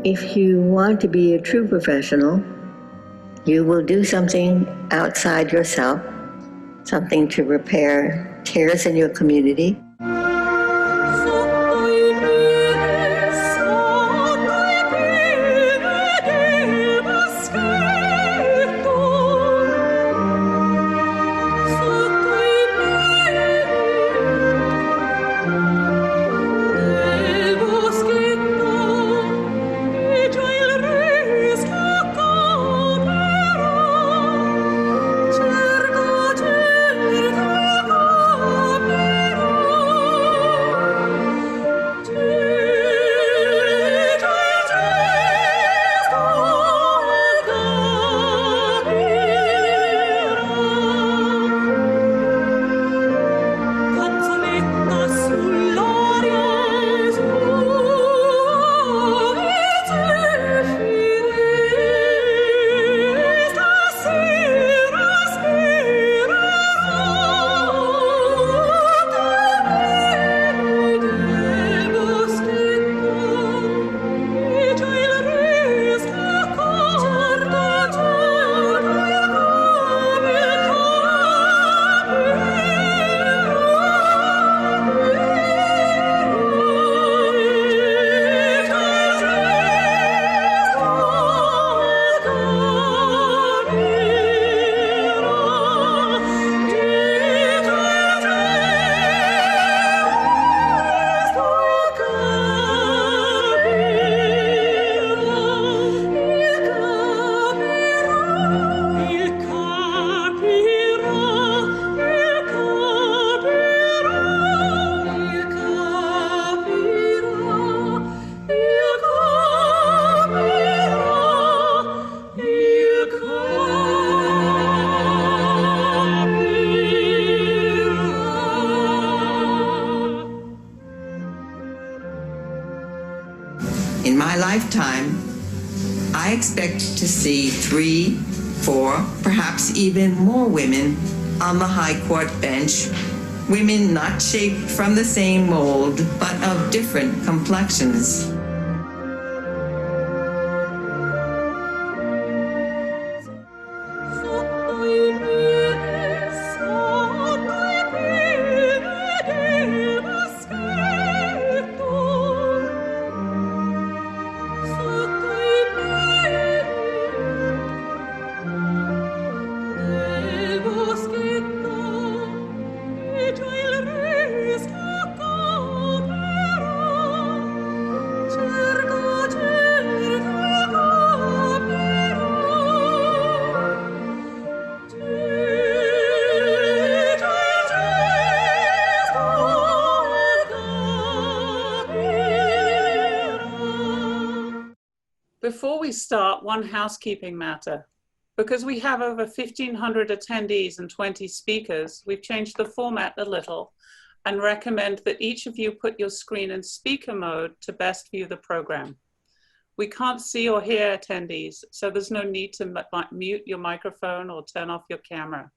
If you want to be a true professional, you will do something outside yourself, something to repair tears in your community. In my lifetime, I expect to see 3, 4, perhaps even more women on the High Court bench, women not shaped from the same mold, but of different complexions. Before we start, one housekeeping matter. Because we have over 1,500 attendees and 20 speakers, we've changed the format a little and recommend that each of you put your screen in speaker mode to best view the program. We can't see or hear attendees, so there's no need to mute your microphone or turn off your camera.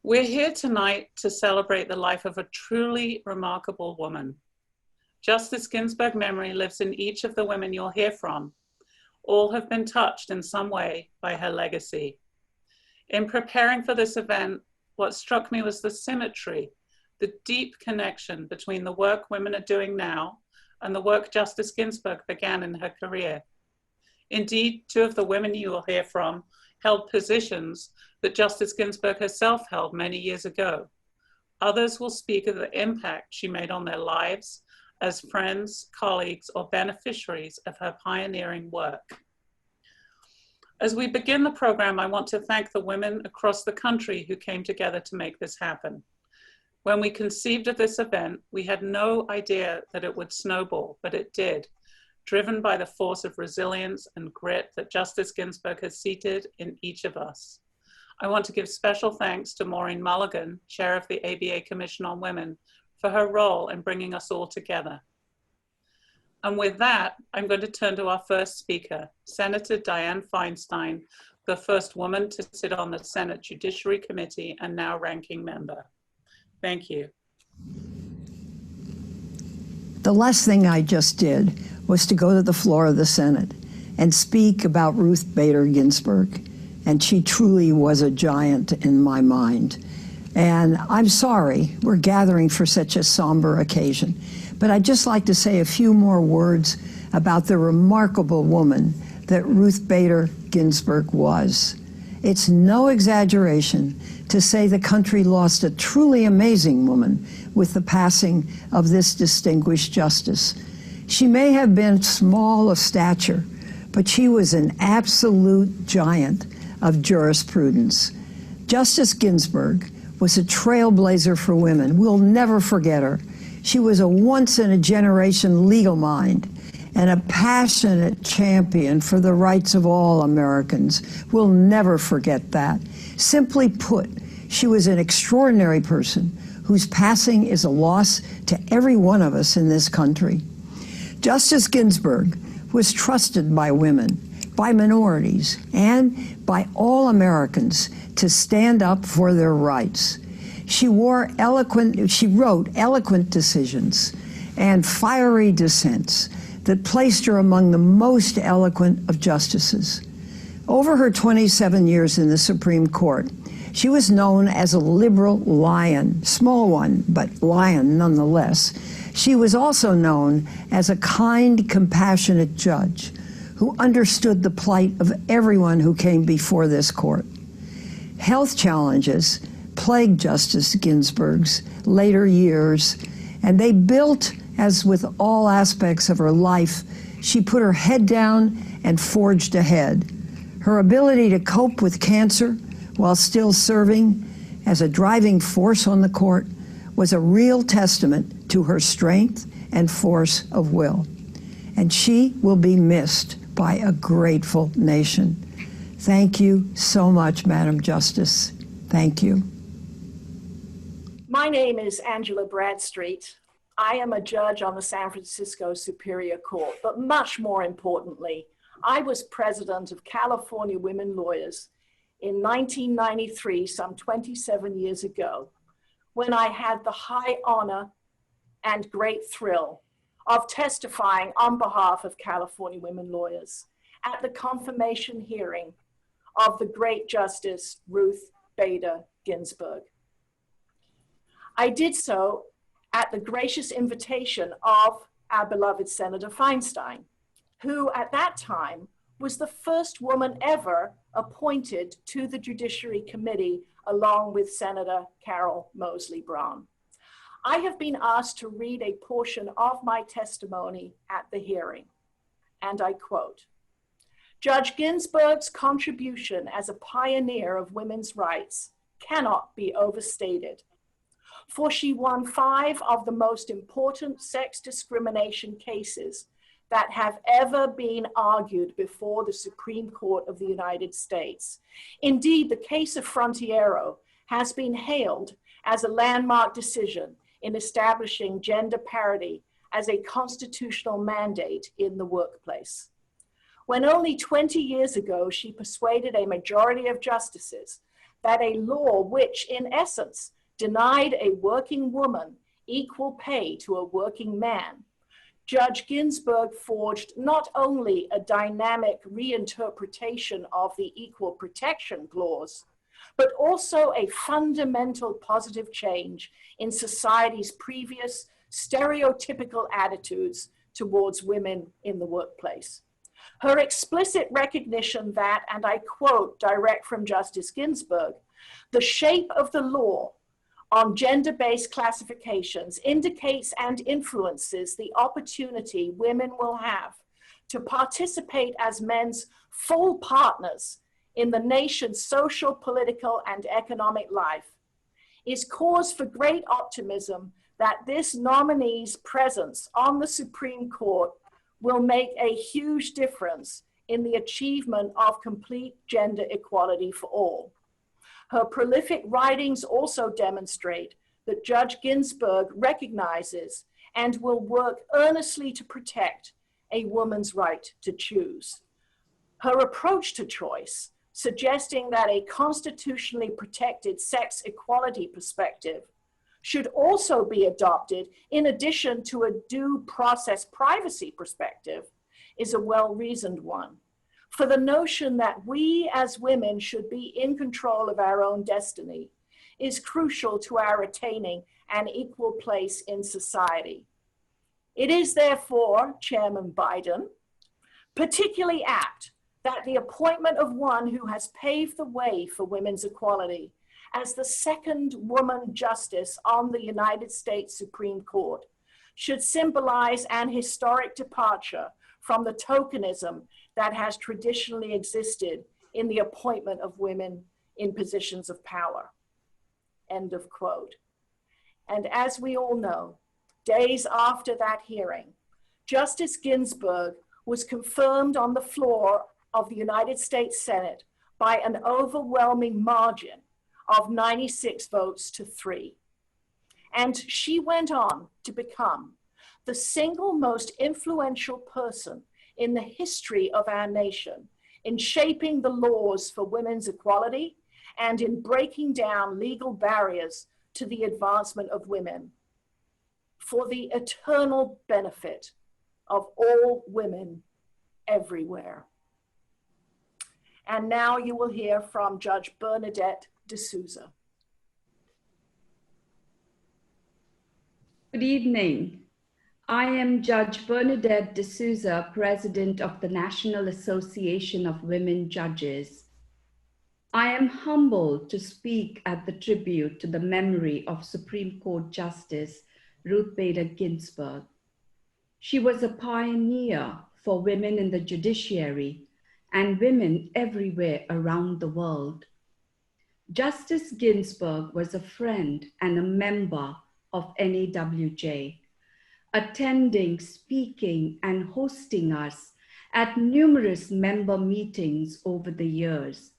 We're here tonight to celebrate the life of a truly remarkable woman. Justice Ginsburg memory lives in each of the women you'll hear from. All have been touched in some way by her legacy. In preparing for this event, what struck me was the symmetry, the deep connection between the work women are doing now and the work Justice Ginsburg began in her career. Indeed, two of the women you will hear from held positions that Justice Ginsburg herself held many years ago. Others will speak of the impact she made on their lives as friends, colleagues, or beneficiaries of her pioneering work. As we begin the program, I want to thank the women across the country who came together to make this happen. When we conceived of this event, we had no idea that it would snowball, but it did, driven by the force of resilience and grit that Justice Ginsburg has seated in each of us. I want to give special thanks to Maureen Mulligan, Chair of the ABA Commission on Women, for her role in bringing us all together. And with that, I'm going to turn to our first speaker, Senator Dianne Feinstein, the first woman to sit on the Senate Judiciary Committee and now ranking member. Thank you. The last thing I just did was to go to the floor of the Senate and speak about Ruth Bader Ginsburg. And she truly was a giant in my mind. And I'm sorry we're gathering for such a somber occasion. But I'd just like to say a few more words about the remarkable woman that Ruth Bader Ginsburg was. It's no exaggeration to say the country lost a truly amazing woman with the passing of this distinguished justice. She may have been small of stature, but she was an absolute giant of jurisprudence. Justice Ginsburg was a trailblazer for women. We'll never forget her. She was a once-in-a-generation legal mind and a passionate champion for the rights of all Americans. We'll never forget that. Simply put, she was an extraordinary person whose passing is a loss to every one of us in this country. Justice Ginsburg was trusted by women, by minorities, and by all Americans to stand up for their rights. She wrote eloquent decisions and fiery dissents that placed her among the most eloquent of justices. Over her 27 years in the Supreme Court, she was known as a liberal lion, small one, but lion nonetheless. She was also known as a kind, compassionate judge who understood the plight of everyone who came before this court. Health challenges plagued Justice Ginsburg's later years, and they built, as with all aspects of her life, she put her head down and forged ahead. Her ability to cope with cancer while still serving as a driving force on the court was a real testament to her strength and force of will. And she will be missed by a grateful nation. Thank you so much, Madam Justice. Thank you. My name is Angela Bradstreet. I am a judge on the San Francisco Superior Court, but much more importantly, I was president of California Women Lawyers in 1993, some 27 years ago, when I had the high honor and great thrill of testifying on behalf of California women lawyers at the confirmation hearing of the great Justice Ruth Bader Ginsburg. I did so at the gracious invitation of our beloved Senator Feinstein, who at that time was the first woman ever appointed to the Judiciary Committee along with Senator Carol Moseley Braun. I have been asked to read a portion of my testimony at the hearing, and I quote, "Judge Ginsburg's contribution as a pioneer of women's rights cannot be overstated, for she won 5 of the most important sex discrimination cases that have ever been argued before the Supreme Court of the United States. Indeed, the case of Frontiero has been hailed as a landmark decision in establishing gender parity as a constitutional mandate in the workplace. When only 20 years ago, she persuaded a majority of justices that a law which, in essence, denied a working woman equal pay to a working man, Judge Ginsburg forged not only a dynamic reinterpretation of the Equal Protection Clause, but also a fundamental positive change in society's previous stereotypical attitudes towards women in the workplace. Her explicit recognition that, and I quote direct from Justice Ginsburg, the shape of the law on gender-based classifications indicates and influences the opportunity women will have to participate as men's full partners in the nation's social, political, and economic life, is cause for great optimism that this nominee's presence on the Supreme Court will make a huge difference in the achievement of complete gender equality for all. Her prolific writings also demonstrate that Judge Ginsburg recognizes and will work earnestly to protect a woman's right to choose. Her approach to choice, suggesting that a constitutionally protected sex equality perspective should also be adopted in addition to a due process privacy perspective, is a well-reasoned one. For the notion that we as women should be in control of our own destiny is crucial to our attaining an equal place in society. It is therefore, Chairman Biden, particularly apt that the appointment of one who has paved the way for women's equality as the second woman justice on the United States Supreme Court should symbolize an historic departure from the tokenism that has traditionally existed in the appointment of women in positions of power. End of quote. And as we all know, days after that hearing, Justice Ginsburg was confirmed on the floor of the United States Senate by an overwhelming margin of 96 votes to 3. And she went on to become the single most influential person in the history of our nation in shaping the laws for women's equality and in breaking down legal barriers to the advancement of women for the eternal benefit of all women everywhere. And now you will hear from Judge Bernadette D'Souza. Good evening. I am Judge Bernadette D'Souza, President of the National Association of Women Judges. I am humbled to speak at the tribute to the memory of Supreme Court Justice Ruth Bader Ginsburg. She was a pioneer for women in the judiciary and women everywhere around the world. Justice Ginsburg was a friend and a member of NAWJ, attending, speaking, and hosting us at numerous member meetings over the years.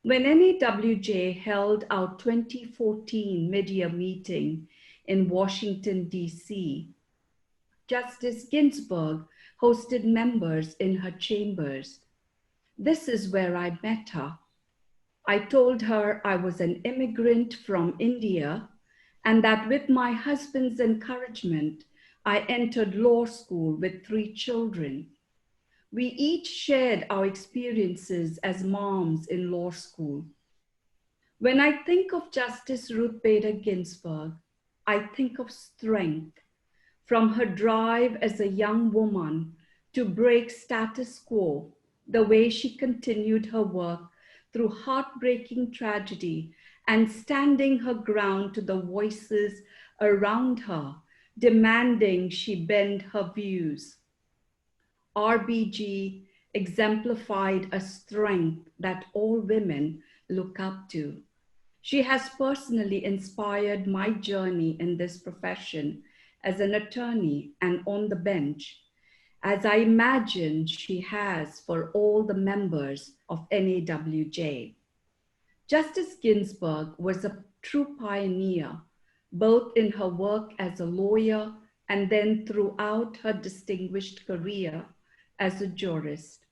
When NAWJ held our 2014 mid-year meeting in Washington, D.C., Justice Ginsburg hosted members in her chambers. This is where I met her. I told her I was an immigrant from India and that with my husband's encouragement, I entered law school with 3 children. We each shared our experiences as moms in law school. When I think of Justice Ruth Bader Ginsburg, I think of strength, from her drive as a young woman to break status quo, the way she continued her work through heartbreaking tragedy and standing her ground to the voices around her, demanding she bend her views. RBG exemplified a strength that all women look up to. She has personally inspired my journey in this profession as an attorney and on the bench, as I imagine she has for all the members of NAWJ. Justice Ginsburg was a true pioneer, both in her work as a lawyer and then throughout her distinguished career as a jurist.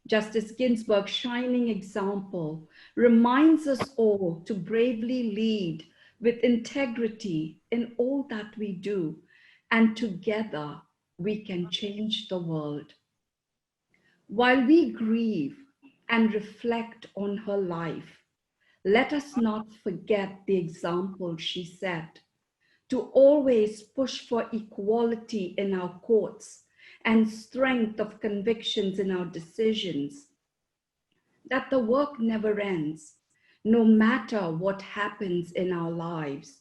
Justice Ginsburg's shining example reminds us all to bravely lead with integrity in all that we do, and together we can change the world. While we grieve and reflect on her life, let us not forget the example she set to always push for equality in our courts and strength of convictions in our decisions, that the work never ends, no matter what happens in our lives.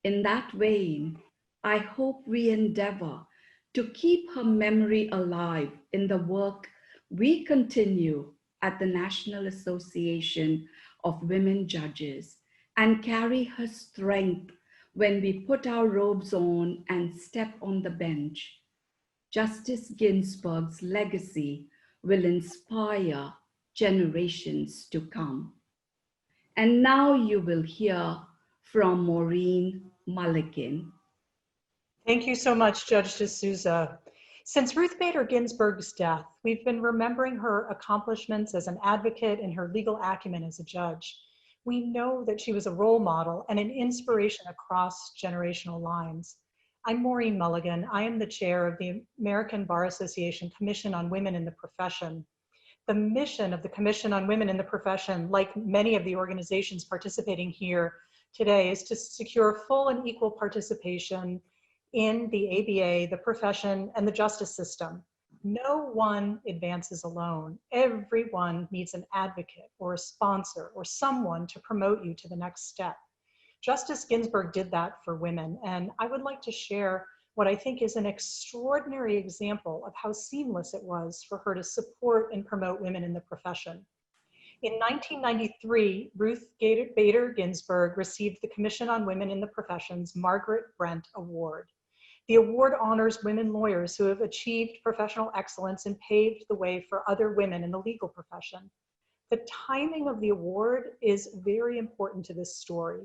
In that vein, I hope we endeavor to keep her memory alive in the work we continue at the National Association of Women Judges, and carry her strength when we put our robes on and step on the bench. Justice Ginsburg's legacy will inspire generations to come. And now you will hear from Maureen Mulligan. Thank you so much, Judge D'Souza. Since Ruth Bader Ginsburg's death, we've been remembering her accomplishments as an advocate and her legal acumen as a judge. We know that she was a role model and an inspiration across generational lines. I'm Maureen Mulligan. I am the chair of the American Bar Association Commission on Women in the Profession. The mission of the Commission on Women in the Profession, like many of the organizations participating here today, is to secure full and equal participation in the ABA, the profession, and the justice system. No one advances alone. Everyone needs an advocate or a sponsor or someone to promote you to the next step. Justice Ginsburg did that for women, and I would like to share what I think is an extraordinary example of how seamless it was for her to support and promote women in the profession. In 1993, Ruth Bader Ginsburg received the Commission on Women in the Profession's Margaret Brent Award. The award honors women lawyers who have achieved professional excellence and paved the way for other women in the legal profession. The timing of the award is very important to this story.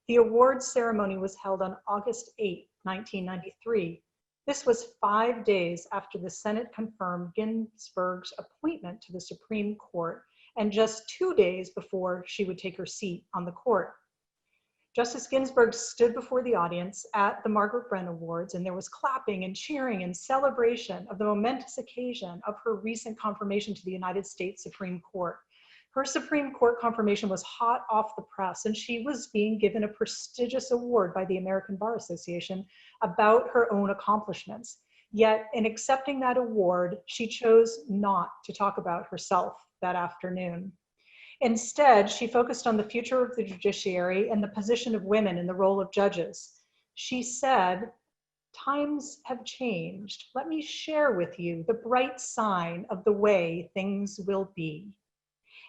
The awards ceremony was held on August 8, 1993. This was 5 days after the Senate confirmed Ginsburg's appointment to the Supreme Court and just 2 days before she would take her seat on the court. Justice Ginsburg stood before the audience at the Margaret Brent Awards, and there was clapping and cheering and celebration of the momentous occasion of her recent confirmation to the United States Supreme Court. Her Supreme Court confirmation was hot off the press, and she was being given a prestigious award by the American Bar Association about her own accomplishments. Yet, in accepting that award, she chose not to talk about herself that afternoon. Instead, she focused on the future of the judiciary and the position of women in the role of judges. She said, "Times have changed. Let me share with you the bright sign of the way things will be."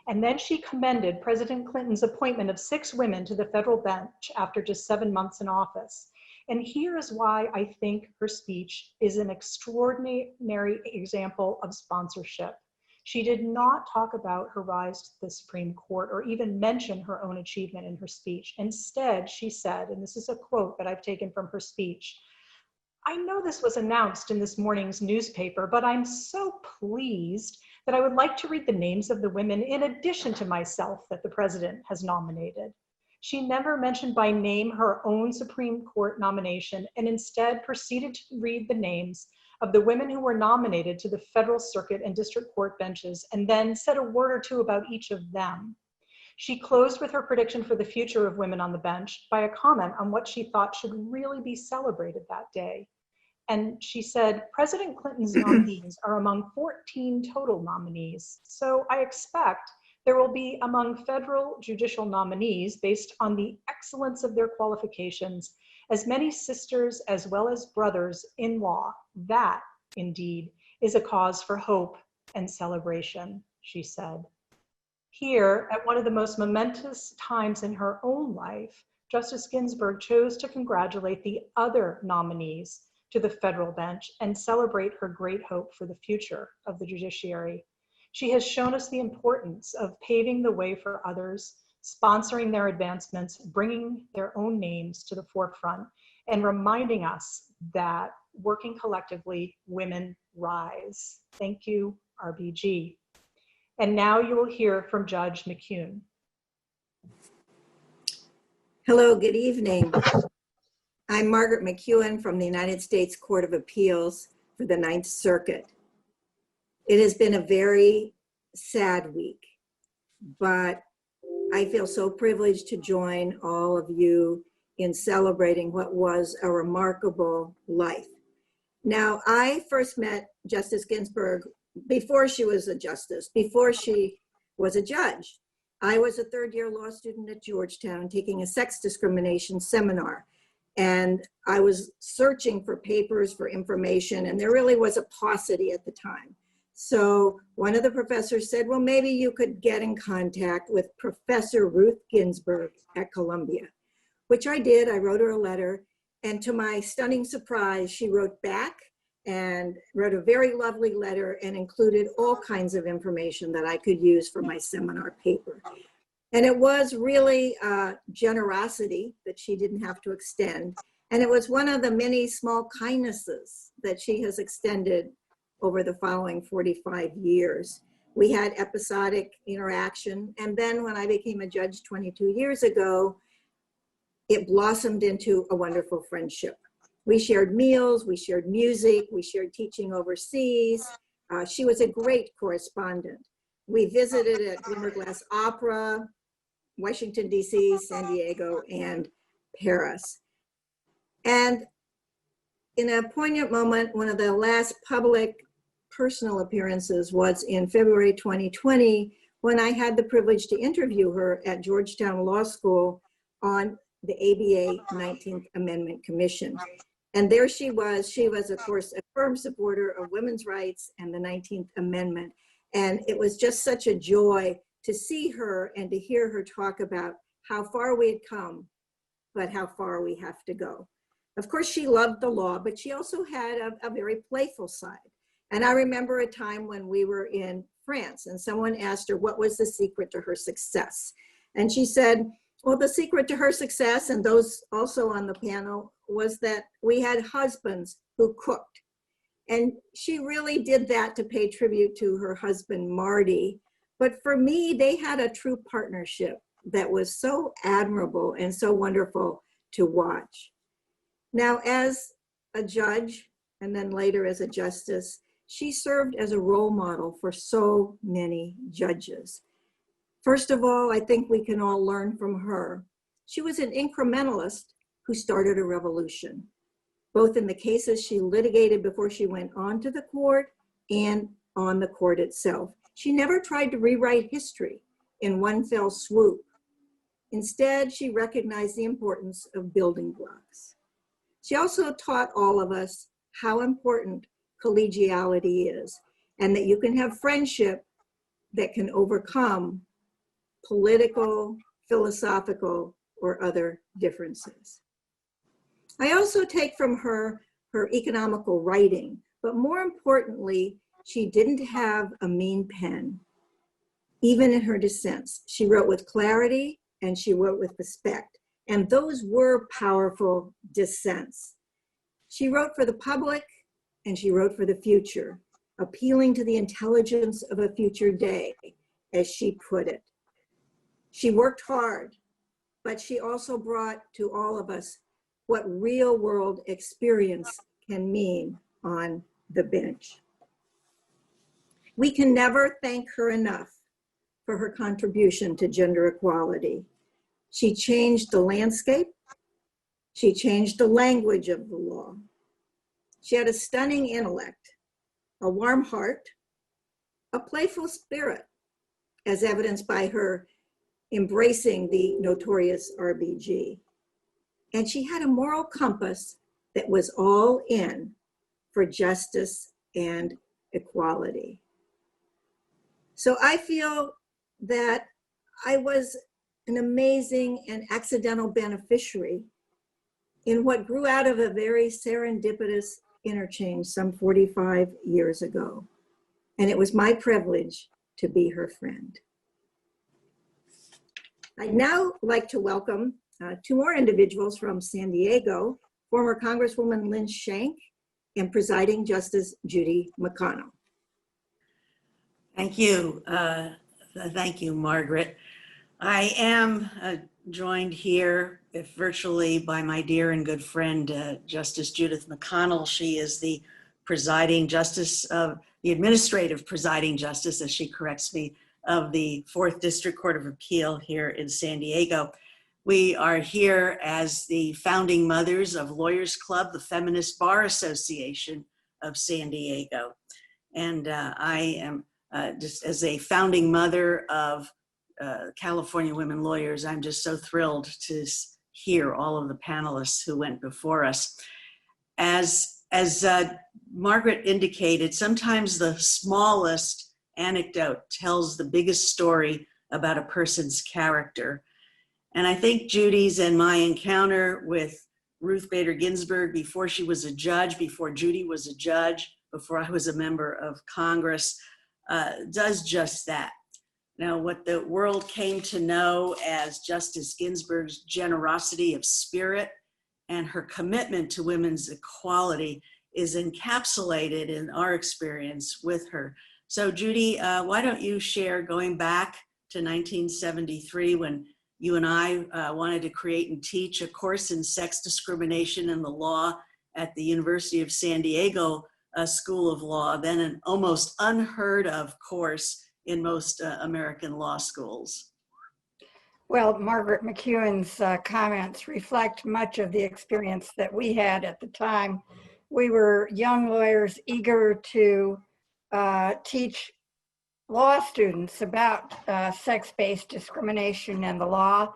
And then she commended President Clinton's appointment of 6 women to the federal bench after just 7 months in office. And here is why I think her speech is an extraordinary example of sponsorship. She did not talk about her rise to the Supreme Court or even mention her own achievement in her speech. Instead, she said, and this is a quote that I've taken from her speech, "I know this was announced in this morning's newspaper, but I'm so pleased that I would like to read the names of the women in addition to myself that the president has nominated." She never mentioned by name her own Supreme Court nomination and instead proceeded to read the names of the women who were nominated to the federal circuit and district court benches, and then said a word or two about each of them. She closed with her prediction for the future of women on the bench by a comment on what she thought should really be celebrated that day. And she said, "President Clinton's nominees are among 14 total nominees, so I expect there will be among federal judicial nominees, based on the excellence of their qualifications, as many sisters as well as brothers in law. That, indeed, is a cause for hope and celebration," she said. Here, at one of the most momentous times in her own life, Justice Ginsburg chose to congratulate the other nominees to the federal bench and celebrate her great hope for the future of the judiciary. She has shown us the importance of paving the way for others, sponsoring their advancements, bringing their own names to the forefront, and reminding us that working collectively, women rise. Thank you, RBG. And now you will hear from Judge McCune. Hello, good evening. I'm Margaret McEwen from the United States Court of Appeals for the Ninth Circuit. It has been a very sad week, but I feel so privileged to join all of you in celebrating what was a remarkable life. Now, I first met Justice Ginsburg before she was a justice, before she was a judge. I was a third-year law student at Georgetown taking a sex discrimination seminar. And I was searching for papers, for information, and there really was a paucity at the time. So one of the professors said, well, maybe you could get in contact with Professor Ruth Ginsburg at Columbia, which I did. I wrote her a letter. And to my stunning surprise, she wrote back and wrote a very lovely letter and included all kinds of information that I could use for my seminar paper. And it was really generosity that she didn't have to extend. And it was one of the many small kindnesses that she has extended over the following 45 years. We had episodic interaction. And then when I became a judge 22 years ago, it blossomed into a wonderful friendship. We shared meals, we shared music, we shared teaching overseas. She was a great correspondent. We visited at Glimmerglass Opera, Washington, D.C., San Diego, and Paris. And in a poignant moment, one of the last public personal appearances was in February 2020, when I had the privilege to interview her at Georgetown Law School on the ABA 19th Amendment Commission. And there she was, of course, a firm supporter of women's rights and the 19th Amendment. And it was just such a joy to see her and to hear her talk about how far we had come, but how far we have to go. Of course, she loved the law, but she also had a very playful side. And I remember a time when we were in France and someone asked her what was the secret to her success. And she said, well, the secret to her success, and those also on the panel, was that we had husbands who cooked. And she really did that to pay tribute to her husband, Marty. But for me, they had a true partnership that was so admirable and so wonderful to watch. Now, as a judge, and then later as a justice, she served as a role model for so many judges. First of all, I think we can all learn from her. She was an incrementalist who started a revolution, both in the cases she litigated before she went onto the court and on the court itself. She never tried to rewrite history in one fell swoop. Instead, she recognized the importance of building blocks. She also taught all of us how important collegiality is, and that you can have friendship that can overcome political, philosophical, or other differences. I also take from her economical writing, but more importantly, she didn't have a mean pen, even in her dissents. She wrote with clarity and she wrote with respect, and those were powerful dissents. She wrote for the public and she wrote for the future, appealing to the intelligence of a future day, as she put it. She worked hard, but she also brought to all of us what real world experience can mean on the bench. We can never thank her enough for her contribution to gender equality. She changed the landscape. She changed the language of the law. She had a stunning intellect, a warm heart, a playful spirit, as evidenced by her embracing the notorious RBG. And she had a moral compass that was all in for justice and equality. So I feel that I was an amazing and accidental beneficiary in what grew out of a very serendipitous interchange some 45 years ago. And it was my privilege to be her friend. I'd now like to welcome two more individuals from San Diego, former Congresswoman Lynn Shank and Presiding Justice Judy McConnell. Thank you. Thank you, Margaret. I am joined here, if virtually, by my dear and good friend, Justice Judith McConnell. She is the presiding justice of the administrative presiding justice, as she corrects me, of the 4th District Court of Appeal here in San Diego. We are here as the founding mothers of Lawyers Club, the Feminist Bar Association of San Diego. And I am just as a founding mother of California Women Lawyers, I'm just so thrilled to hear all of the panelists who went before us. As Margaret indicated, sometimes the smallest anecdote tells the biggest story about a person's character. And I think Judy's and my encounter with Ruth Bader Ginsburg before she was a judge, before Judy was a judge, before I was a member of Congress, does just that. Now, what the world came to know as Justice Ginsburg's generosity of spirit and her commitment to women's equality is encapsulated in our experience with her. So Judy, why don't you share going back to 1973 when you and I wanted to create and teach a course in sex discrimination and the law at the University of San Diego School of Law, then an almost unheard of course in most American law schools. Well, Margaret McEwen's comments reflect much of the experience that we had at the time. We were young lawyers eager to teach law students about sex-based discrimination and the law.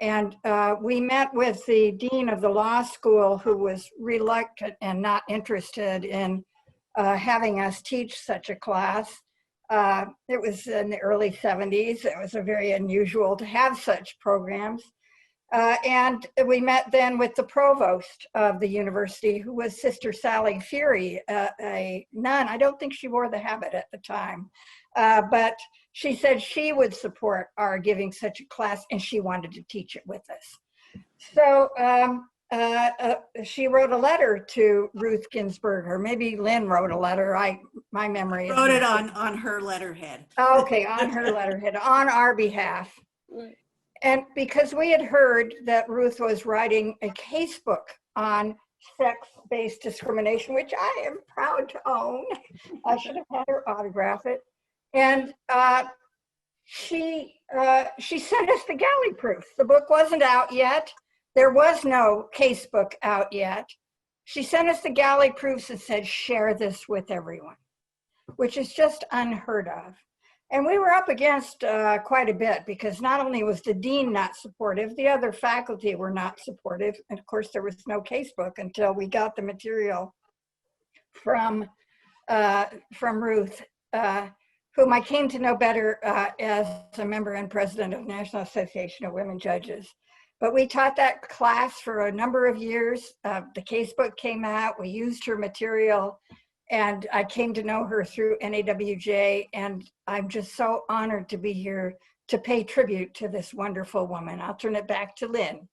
And we met with the dean of the law school, who was reluctant and not interested in having us teach such a class. It was in the early 70s. It was very unusual to have such programs. And we met then with the provost of the university, who was Sister Sally Fury, a nun. I don't think she wore the habit at the time, but she said she would support our giving such a class, and she wanted to teach it with us. So she wrote a letter to Ruth Ginsburg, or maybe Lynn wrote a letter. My memory is wrote it on her letterhead. Okay, on her letterhead, on our behalf. And because we had heard that Ruth was writing a casebook on sex-based discrimination, which I am proud to own. I should have had her autograph it. And she sent us the galley proofs. The book wasn't out yet. There was no casebook out yet. She sent us the galley proofs and said, share this with everyone, which is just unheard of. And we were up against quite a bit, because not only was the dean not supportive, the other faculty were not supportive. And of course, there was no casebook until we got the material from Ruth, whom I came to know better as a member and president of National Association of Women Judges. But we taught that class for a number of years. The casebook came out, we used her material, and I came to know her through NAWJ, and I'm just so honored to be here to pay tribute to this wonderful woman. I'll turn it back to Lynn.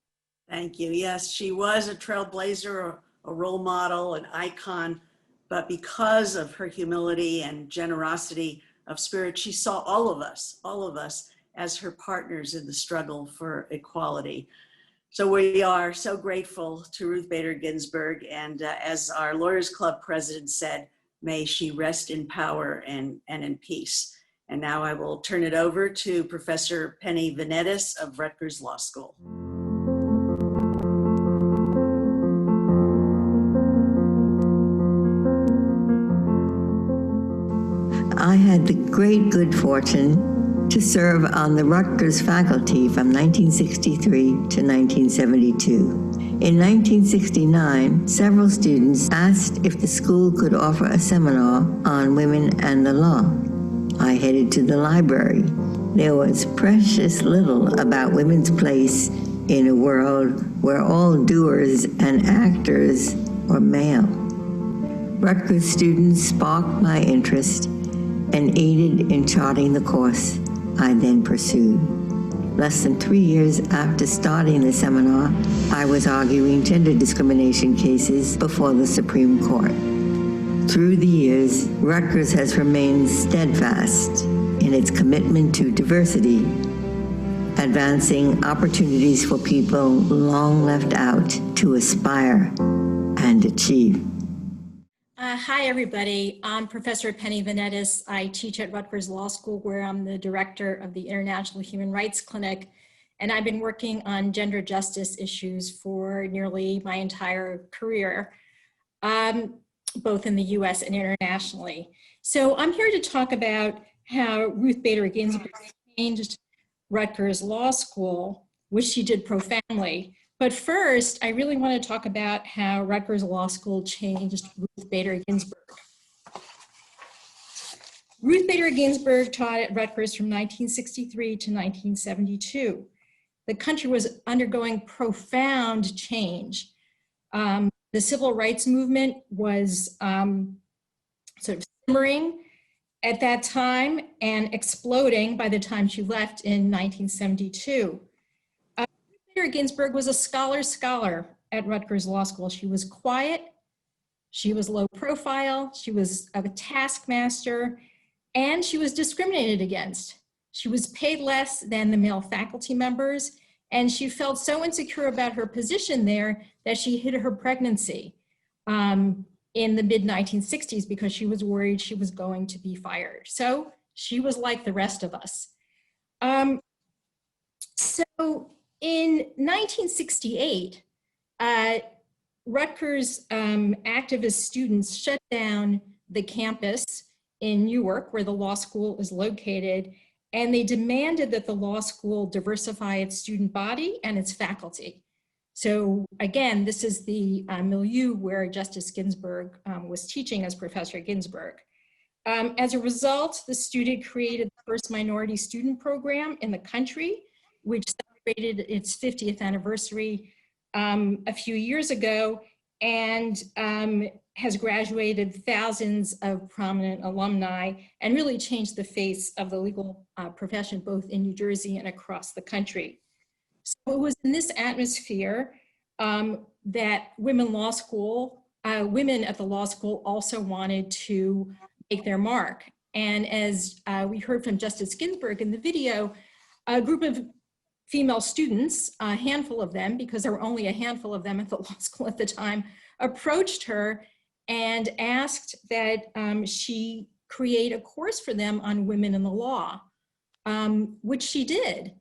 Thank you. Yes, she was a trailblazer, a role model, an icon, but because of her humility and generosity of spirit, she saw all of us as her partners in the struggle for equality. So we are so grateful to Ruth Bader Ginsburg, and as our Lawyers Club president said, may she rest in power and in peace. And now I will turn it over to Professor Penny Venetis of Rutgers Law School. I had the great good fortune to serve on the Rutgers faculty from 1963 to 1972. In 1969, several students asked if the school could offer a seminar on women and the law. I headed to the library. There was precious little about women's place in a world where all doers and actors were male. Rutgers students sparked my interest and aided in charting the course I then pursued. Less than 3 years after starting the seminar, I was arguing gender discrimination cases before the Supreme Court. Through the years, Rutgers has remained steadfast in its commitment to diversity, advancing opportunities for people long left out to aspire and achieve. Hi, everybody. I'm Professor Penny Venetis. I teach at Rutgers Law School, where I'm the director of the International Human Rights Clinic. and I've been working on gender justice issues for nearly my entire career, both in the US and internationally. So I'm here to talk about how Ruth Bader Ginsburg changed Rutgers Law School, which she did profoundly. But first, I really want to talk about how Rutgers Law School changed Ruth Bader Ginsburg. Ruth Bader Ginsburg taught at Rutgers from 1963 to 1972. The country was undergoing profound change. The civil rights movement was sort of simmering at that time and exploding by the time she left in 1972. Ruth Bader Ginsburg was a scholar at Rutgers Law School. She was quiet, she was low profile, she was a taskmaster, and she was discriminated against. She was paid less than the male faculty members, and she felt so insecure about her position there that she hid her pregnancy in the mid-1960s because she was worried she was going to be fired. So she was like the rest of us. So in 1968, Rutgers activist students shut down the campus in Newark, where the law school is located, and they demanded that the law school diversify its student body and its faculty. So again, this is the milieu where Justice Ginsburg was teaching as Professor Ginsburg. As a result, the student created the first minority student program in the country, which celebrated its 50th anniversary a few years ago, and has graduated thousands of prominent alumni and really changed the face of the legal profession, both in New Jersey and across the country. So it was in this atmosphere that women at the law school also wanted to make their mark. And as we heard from Justice Ginsburg in the video, a group of female students, a handful of them, because there were only a handful of them at the law school at the time, approached her and asked that she create a course for them on women in the law, which she did.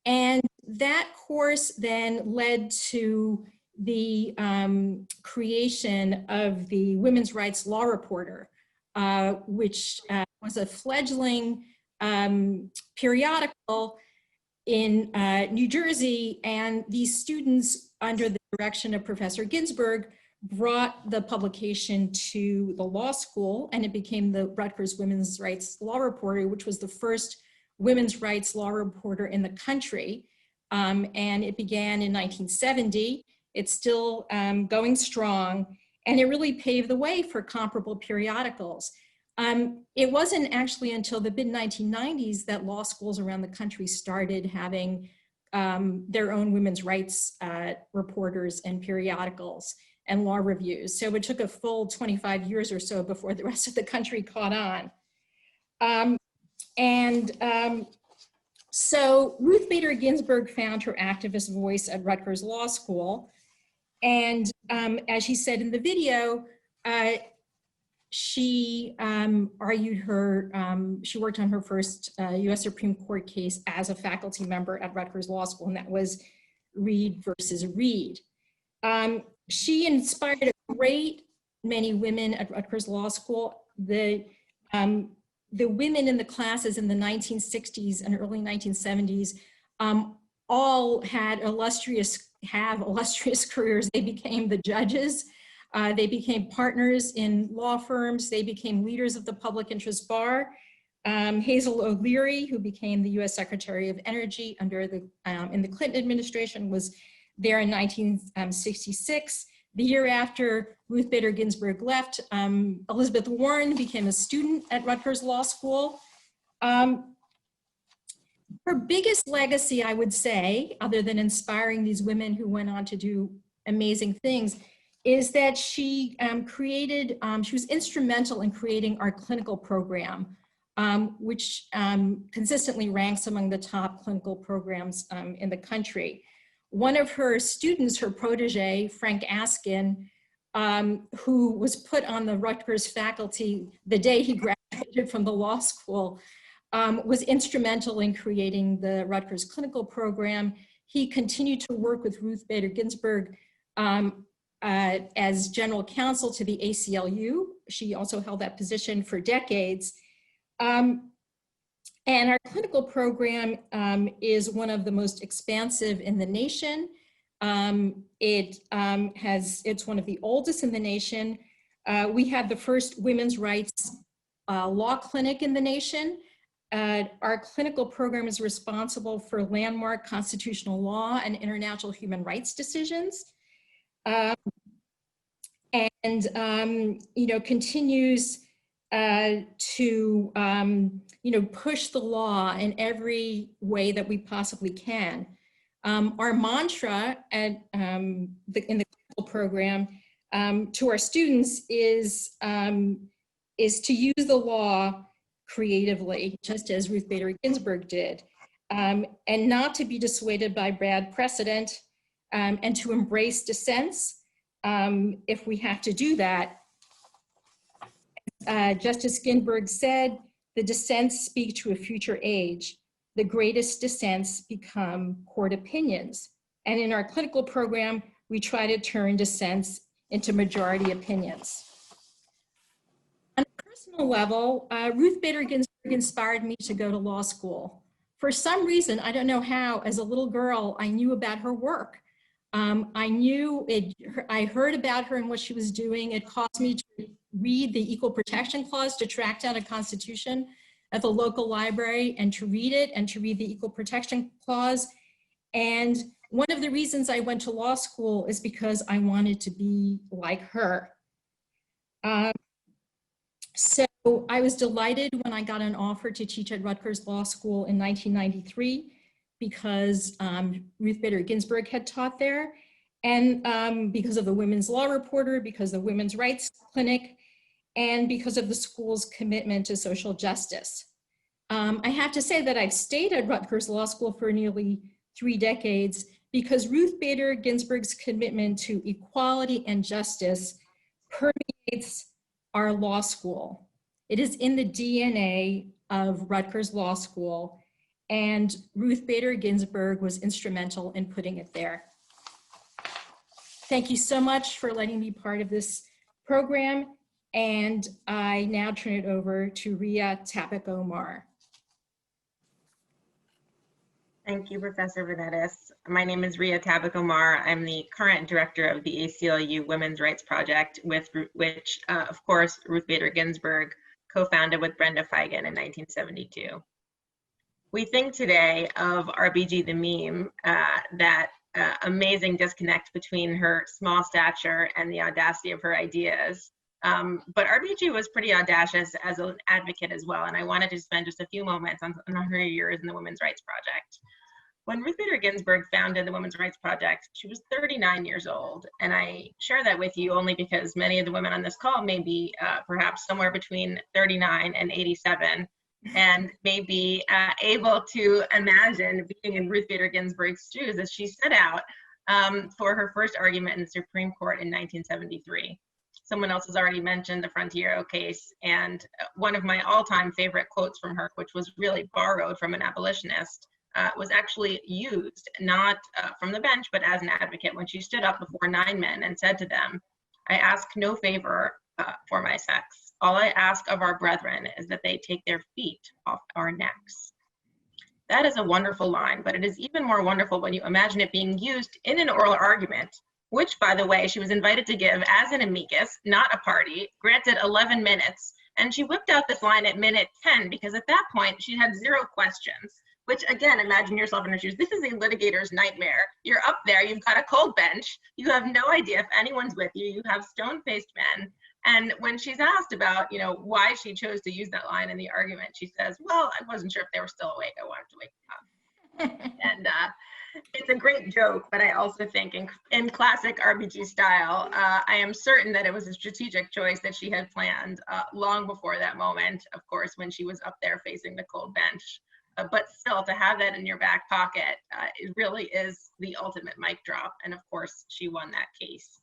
And that course then led to the creation of the Women's Rights Law Reporter, which was a fledgling periodical in New Jersey. And these students, under the direction of Professor Ginsburg, brought the publication to the law school, and it became the Rutgers Women's Rights Law Reporter, which was the first women's rights law reporter in the country. And it began in 1970. It's still going strong, and it really paved the way for comparable periodicals. It wasn't actually until the mid-1990s that law schools around the country started having their own women's rights reporters and periodicals and law reviews. So it took a full 25 years or so before the rest of the country caught on. So Ruth Bader Ginsburg found her activist voice at Rutgers Law School. And as she said in the video, she she worked on her first US Supreme Court case as a faculty member at Rutgers Law School, and that was Reed versus Reed. She inspired a great many women at Rutgers Law School. The women in the classes in the 1960s and early 1970s all had illustrious careers. They became the judges. They became partners in law firms. They became leaders of the public interest bar. Hazel O'Leary, who became the U.S. Secretary of Energy under in the Clinton administration, was there in 1966. The year after Ruth Bader Ginsburg left, Elizabeth Warren became a student at Rutgers Law School. Her biggest legacy, I would say, other than inspiring these women who went on to do amazing things, is that she she was instrumental in creating our clinical program, which consistently ranks among the top clinical programs in the country. One of her students, her protege, Frank Askin, who was put on the Rutgers faculty the day he graduated from the law school, was instrumental in creating the Rutgers clinical program. He continued to work with Ruth Bader Ginsburg as general counsel to the ACLU. She also held that position for decades. And our clinical program is one of the most expansive in the nation. It's one of the oldest in the nation. We had the first women's rights law clinic in the nation. Our clinical program is responsible for landmark constitutional law and international human rights decisions. Continues to push the law in every way that we possibly can. Our mantra in the clinical program to our students is to use the law creatively, just as Ruth Bader Ginsburg did, and not to be dissuaded by bad precedent, and to embrace dissents if we have to do that. Justice Ginsburg said, the dissents speak to a future age. The greatest dissents become court opinions. And in our clinical program, we try to turn dissents into majority opinions. On a personal level, Ruth Bader Ginsburg inspired me to go to law school. For some reason, I don't know how, as a little girl, I knew about her work. I heard about her and what she was doing. It caused me to read the Equal Protection Clause, to track down a constitution at the local library and to read it and to read the Equal Protection Clause. And one of the reasons I went to law school is because I wanted to be like her. So I was delighted when I got an offer to teach at Rutgers Law School in 1993 because Ruth Bader Ginsburg had taught there, and because of the Women's Law Reporter, because of the Women's Rights Clinic, and because of the school's commitment to social justice. I have to say that I've stayed at Rutgers Law School for nearly 3 decades because Ruth Bader Ginsburg's commitment to equality and justice permeates our law school. It is in the DNA of Rutgers Law School, and Ruth Bader Ginsburg was instrumental in putting it there. Thank you so much for letting me be part of this program, and I now turn it over to Ria Tapik-Omar. Thank you, Professor Venetis. My name is Ria Tapik-Omar. I'm the current director of the ACLU Women's Rights Project, with which, of course, Ruth Bader Ginsburg co-founded with Brenda Feigen in 1972. We think today of RBG the meme, that amazing disconnect between her small stature and the audacity of her ideas. But RBG was pretty audacious as an advocate as well, and I wanted to spend just a few moments on her years in the Women's Rights Project. When Ruth Bader Ginsburg founded the Women's Rights Project, she was 39 years old, and I share that with you only because many of the women on this call may be perhaps somewhere between 39 and 87, and may be able to imagine being in Ruth Bader Ginsburg's shoes as she set out for her first argument in the Supreme Court in 1973. Someone else has already mentioned the Frontiero case, and one of my all-time favorite quotes from her, which was really borrowed from an abolitionist, was actually used not from the bench, but as an advocate when she stood up before 9 men and said to them, "I ask no favor for my sex. All I ask of our brethren is that they take their feet off our necks." That is a wonderful line, but it is even more wonderful when you imagine it being used in an oral argument, which, by the way, she was invited to give as an amicus, not a party, granted 11 minutes. And she whipped out this line at minute 10 because at that point she had 0 questions, which again, imagine yourself in her shoes. This is a litigator's nightmare. You're up there, you've got a cold bench. You have no idea if anyone's with you. You have stone-faced men. And when she's asked about, why she chose to use that line in the argument, she says, "Well, I wasn't sure if they were still awake. I wanted to wake them up." And it's a great joke, but I also think in classic RBG style, I am certain that it was a strategic choice that she had planned long before that moment, of course, when she was up there facing the cold bench. But still, to have that in your back pocket, it really is the ultimate mic drop. And of course, she won that case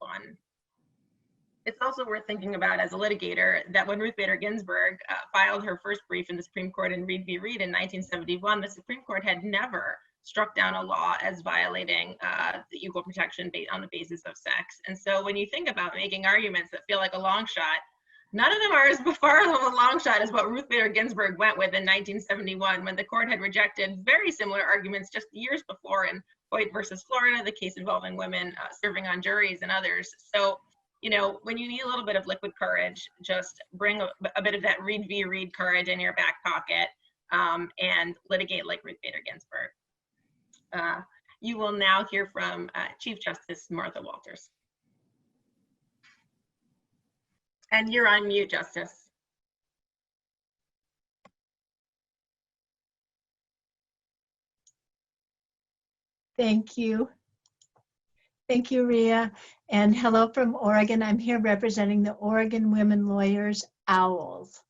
8-1. It's also worth thinking about as a litigator that when Ruth Bader Ginsburg filed her first brief in the Supreme Court in Reed v. Reed in 1971, the Supreme Court had never struck down a law as violating the equal protection on the basis of sex. And so when you think about making arguments that feel like a long shot, none of them are as far of a long shot as what Ruth Bader Ginsburg went with in 1971, when the court had rejected very similar arguments just years before in Hoyt versus Florida, the case involving women serving on juries and others. So, you know, when you need a little bit of liquid courage, just bring a bit of that Reed v. Reed courage in your back pocket and litigate like Ruth Bader Ginsburg. You will now hear from Chief Justice Martha Walters. And you're on mute, Justice. Thank you. Thank you, Rhea. And hello from Oregon. I'm here representing the Oregon Women Lawyers, OWLs.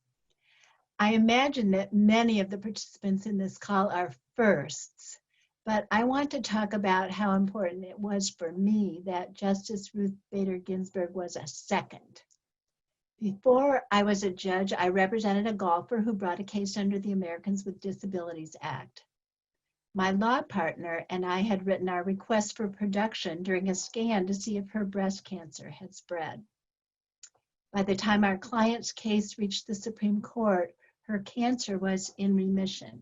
I imagine that many of the participants in this call are firsts, but I want to talk about how important it was for me that Justice Ruth Bader Ginsburg was a second. Before I was a judge, I represented a golfer who brought a case under the Americans with Disabilities Act. My law partner and I had written our request for production during a scan to see if her breast cancer had spread. By the time our client's case reached the Supreme Court, her cancer was in remission.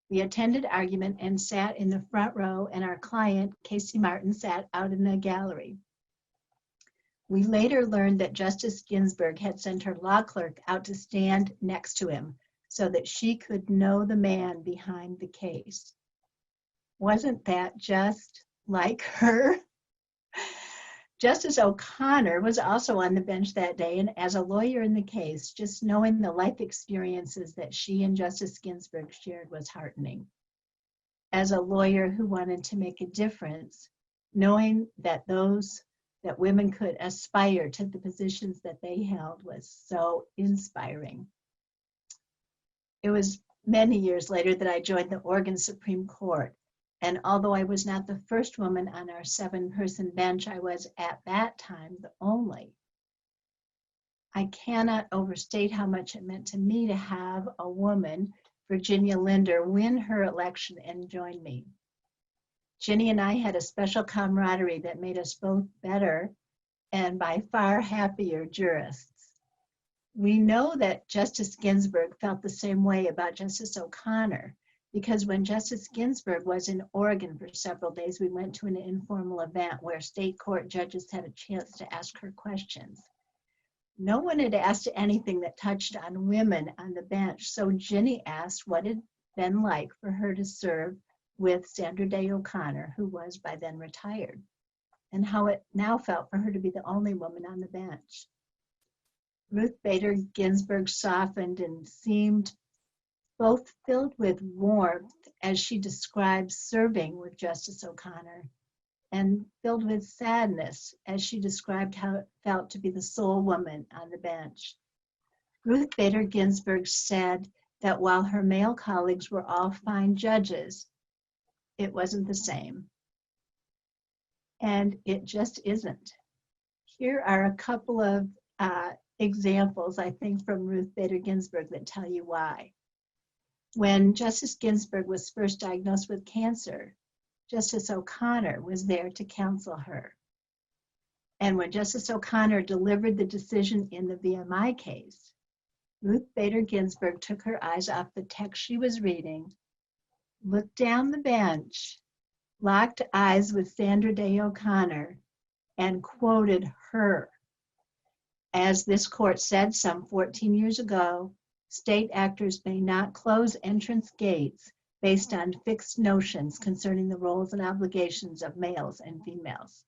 We attended argument and sat in the front row, and our client, Casey Martin, sat out in the gallery. We later learned that Justice Ginsburg had sent her law clerk out to stand next to him so that she could know the man behind the case. Wasn't that just like her? Justice O'Connor was also on the bench that day, and as a lawyer in the case, just knowing the life experiences that she and Justice Ginsburg shared was heartening. As a lawyer who wanted to make a difference, knowing that women could aspire to the positions that they held was so inspiring. It was many years later that I joined the Oregon Supreme Court. And although I was not the first woman on our 7-person bench, I was at that time the only. I cannot overstate how much it meant to me to have a woman, Virginia Linder, win her election and join me. Ginny and I had a special camaraderie that made us both better and by far happier jurists. We know that Justice Ginsburg felt the same way about Justice O'Connor, because when Justice Ginsburg was in Oregon for several days, we went to an informal event where state court judges had a chance to ask her questions. No one had asked anything that touched on women on the bench, so Ginny asked what it had been like for her to serve with Sandra Day O'Connor, who was by then retired, and how it now felt for her to be the only woman on the bench. Ruth Bader Ginsburg softened and seemed both filled with warmth as she described serving with Justice O'Connor, and filled with sadness as she described how it felt to be the sole woman on the bench. Ruth Bader Ginsburg said that while her male colleagues were all fine judges, it wasn't the same. And it just isn't. Here are a couple of examples, I think, from Ruth Bader Ginsburg that tell you why. When Justice Ginsburg was first diagnosed with cancer, Justice O'Connor was there to counsel her. And when Justice O'Connor delivered the decision in the VMI case, Ruth Bader Ginsburg took her eyes off the text she was reading, looked down the bench, locked eyes with Sandra Day O'Connor, and quoted her. As this court said some 14 years ago, state actors may not close entrance gates based on fixed notions concerning the roles and obligations of males and females.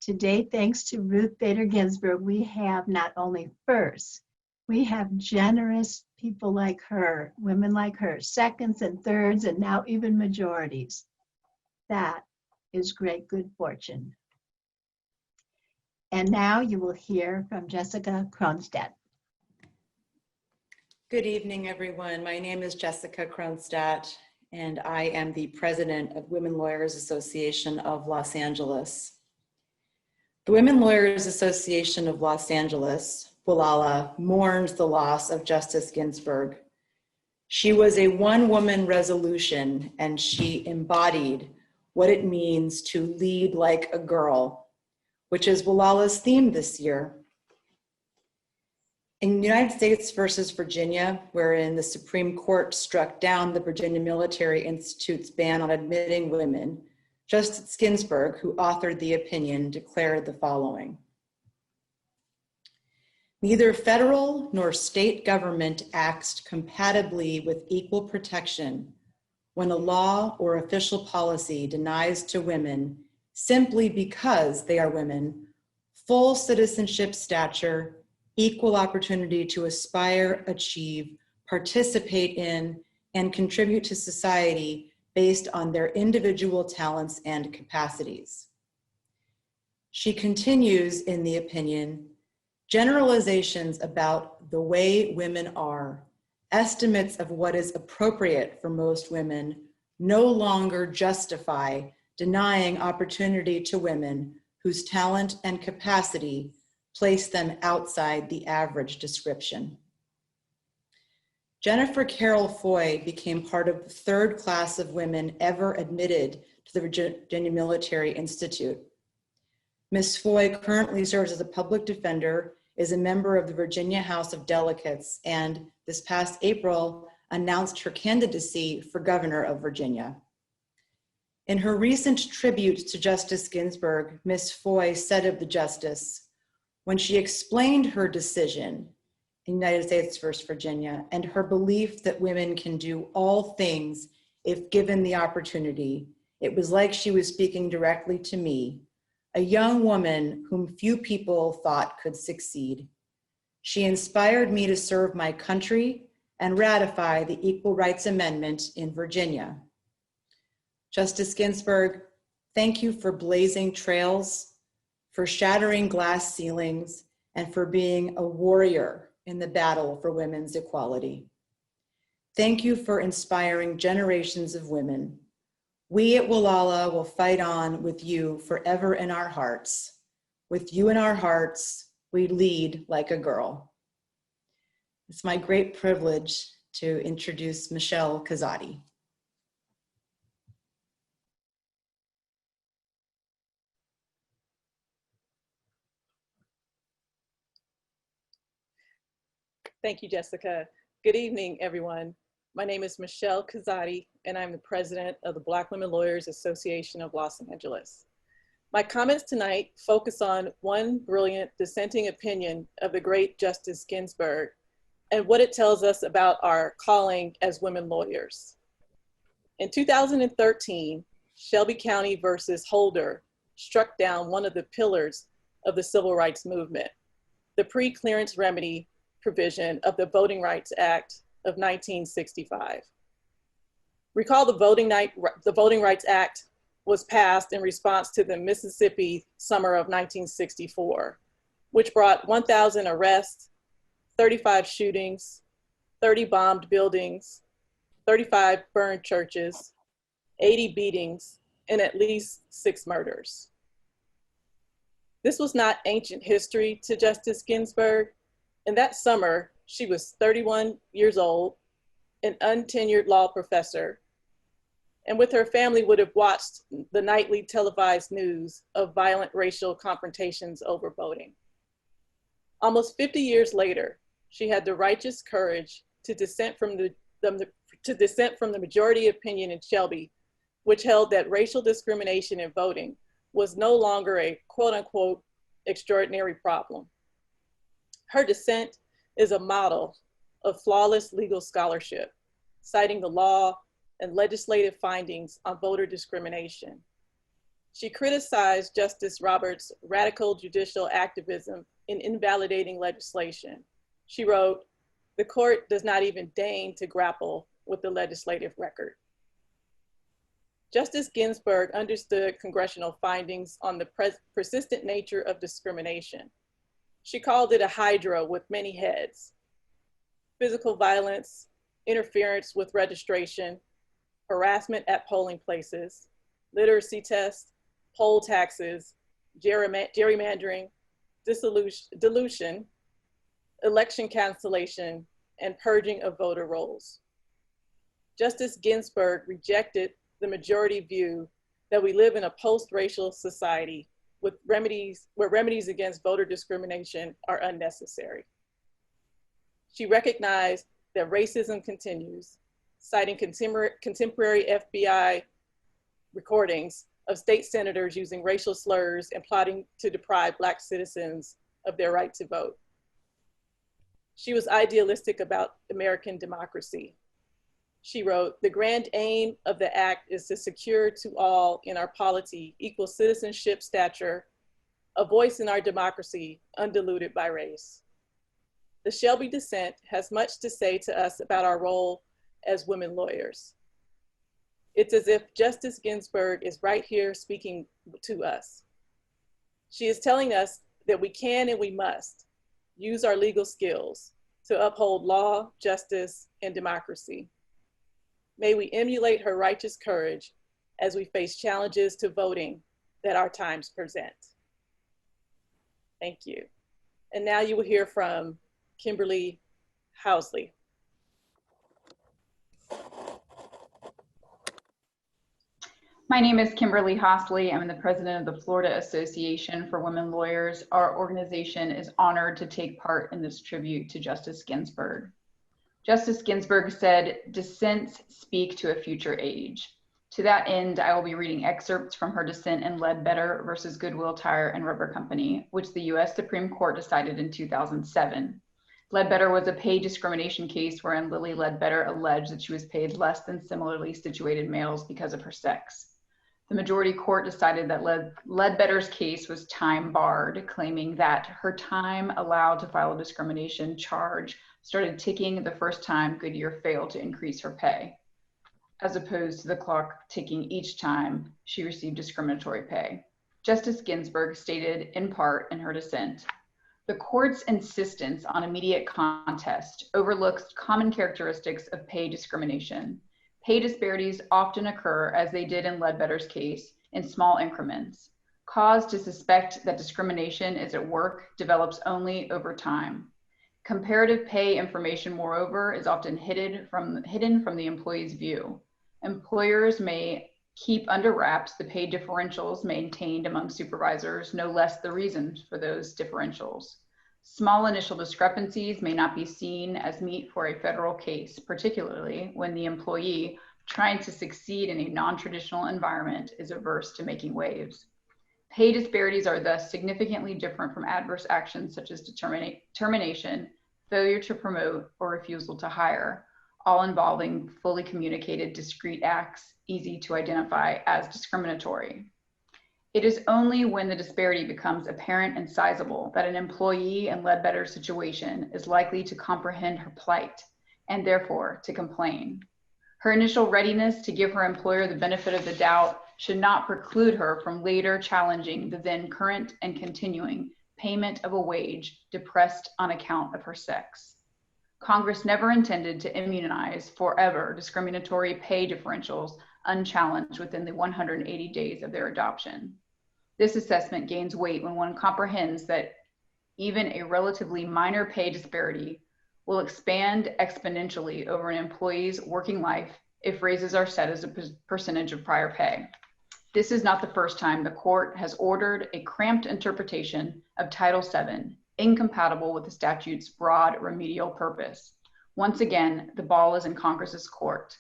Today, thanks to Ruth Bader Ginsburg, we have not only firsts, we have generous people like her, women like her, seconds and thirds, and now even majorities. That is great good fortune. And now you will hear from Jessica Kronstadt. Good evening, everyone. My name is Jessica Kronstadt, and I am the president of Women Lawyers Association of Los Angeles. The Women Lawyers Association of Los Angeles, WLALA, mourns the loss of Justice Ginsburg. She was a one-woman resolution, and she embodied what it means to lead like a girl, which is Wallala's theme this year. In United States versus Virginia, wherein the Supreme Court struck down the Virginia Military Institute's ban on admitting women, Justice Ginsburg, who authored the opinion, declared the following: "Neither federal nor state government acts compatibly with equal protection when a law or official policy denies to women, simply because they are women, full citizenship stature, equal opportunity to aspire, achieve, participate in, and contribute to society based on their individual talents and capacities." She continues in the opinion, "Generalizations about the way women are, estimates of what is appropriate for most women, no longer justify denying opportunity to women whose talent and capacity place them outside the average description." Jennifer Carroll Foy became part of the third class of women ever admitted to the Virginia Military Institute. Ms. Foy currently serves as a public defender, is a member of the Virginia House of Delegates, and this past April announced her candidacy for governor of Virginia. In her recent tribute to Justice Ginsburg, Ms. Foy said of the justice, when she explained her decision in United States versus Virginia and her belief that women can do all things if given the opportunity, it was like she was speaking directly to me, a young woman whom few people thought could succeed. She inspired me to serve my country and ratify the Equal Rights Amendment in Virginia. Justice Ginsburg, thank you for blazing trails, for shattering glass ceilings, and for being a warrior in the battle for women's equality. Thank you for inspiring generations of women. We at Wallala will fight on with you forever in our hearts. With you in our hearts, we lead like a girl. It's my great privilege to introduce Michelle Kazadi. Thank you, Jessica. Good evening, everyone. My name is Michelle Kazadi, and I'm the president of the Black Women Lawyers Association of Los Angeles. My comments tonight focus on one brilliant dissenting opinion of the great Justice Ginsburg and what it tells us about our calling as women lawyers. In 2013, Shelby County versus Holder struck down one of the pillars of the civil rights movement, the pre-clearance remedy provision of the Voting Rights Act of 1965. Recall the Voting Rights Act was passed in response to the Mississippi summer of 1964, which brought 1,000 arrests, 35 shootings, 30 bombed buildings, 35 burned churches, 80 beatings, and at least 6 murders. This was not ancient history to Justice Ginsburg. In that summer, she was 31 years old, an untenured law professor, and with her family would have watched the nightly televised news of violent racial confrontations over voting. Almost 50 years later, she had the righteous courage to dissent from the majority opinion in Shelby, which held that racial discrimination in voting was no longer a quote unquote extraordinary problem. Her dissent is a model of flawless legal scholarship, citing the law and legislative findings on voter discrimination. She criticized Justice Roberts' radical judicial activism in invalidating legislation. She wrote, "The court does not even deign to grapple with the legislative record." Justice Ginsburg understood congressional findings on the persistent nature of discrimination. She called it a hydra with many heads: physical violence, interference with registration, harassment at polling places, literacy tests, poll taxes, gerrymandering, dilution, election cancellation, and purging of voter rolls. Justice Ginsburg rejected the majority view that we live in a post-racial society with where remedies against voter discrimination are unnecessary. She recognized that racism continues, citing contemporary FBI recordings of state senators using racial slurs and plotting to deprive Black citizens of their right to vote. She was idealistic about American democracy. She wrote, "The grand aim of the act is to secure to all in our polity equal citizenship stature, a voice in our democracy undiluted by race." The Shelby dissent has much to say to us about our role as women lawyers. It's as if Justice Ginsburg is right here speaking to us. She is telling us that we can and we must use our legal skills to uphold law, justice, and democracy. May we emulate her righteous courage as we face challenges to voting that our times present. Thank you. And now you will hear from Kimberly Housley. My name is Kimberly Housley. I'm the president of the Florida Association for Women Lawyers. Our organization is honored to take part in this tribute to Justice Ginsburg. Justice Ginsburg said, "Dissents speak to a future age." To that end, I will be reading excerpts from her dissent in Ledbetter versus Goodwill Tire and Rubber Company, which the US Supreme Court decided in 2007. Ledbetter was a pay discrimination case wherein Lilly Ledbetter alleged that she was paid less than similarly situated males because of her sex. The majority court decided that Ledbetter's case was time barred, claiming that her time allowed to file a discrimination charge started ticking the first time Goodyear failed to increase her pay, as opposed to the clock ticking each time she received discriminatory pay. Justice Ginsburg stated in part in her dissent, "The court's insistence on immediate contest overlooks common characteristics of pay discrimination. Pay disparities often occur, as they did in Ledbetter's case, in small increments. Cause to suspect that discrimination is at work develops only over time. Comparative pay information, moreover, is often hidden from the employee's view. Employers may keep under wraps the pay differentials maintained among supervisors, no less the reasons for those differentials. Small initial discrepancies may not be seen as meat for a federal case, particularly when the employee trying to succeed in a non-traditional environment is averse to making waves. Pay disparities are thus significantly different from adverse actions such as termination, failure to promote, or refusal to hire, all involving fully communicated discrete acts easy to identify as discriminatory. It is only when the disparity becomes apparent and sizable that an employee in Ledbetter's situation is likely to comprehend her plight and therefore to complain. Her initial readiness to give her employer the benefit of the doubt should not preclude her from later challenging the then current and continuing payment of a wage depressed on account of her sex. Congress never intended to immunize forever discriminatory pay differentials unchallenged within the 180 days of their adoption. This assessment gains weight when one comprehends that even a relatively minor pay disparity will expand exponentially over an employee's working life if raises are set as a percentage of prior pay. This is not the first time the court has ordered a cramped interpretation of Title VII, incompatible with the statute's broad remedial purpose. Once again, the ball is in Congress's court.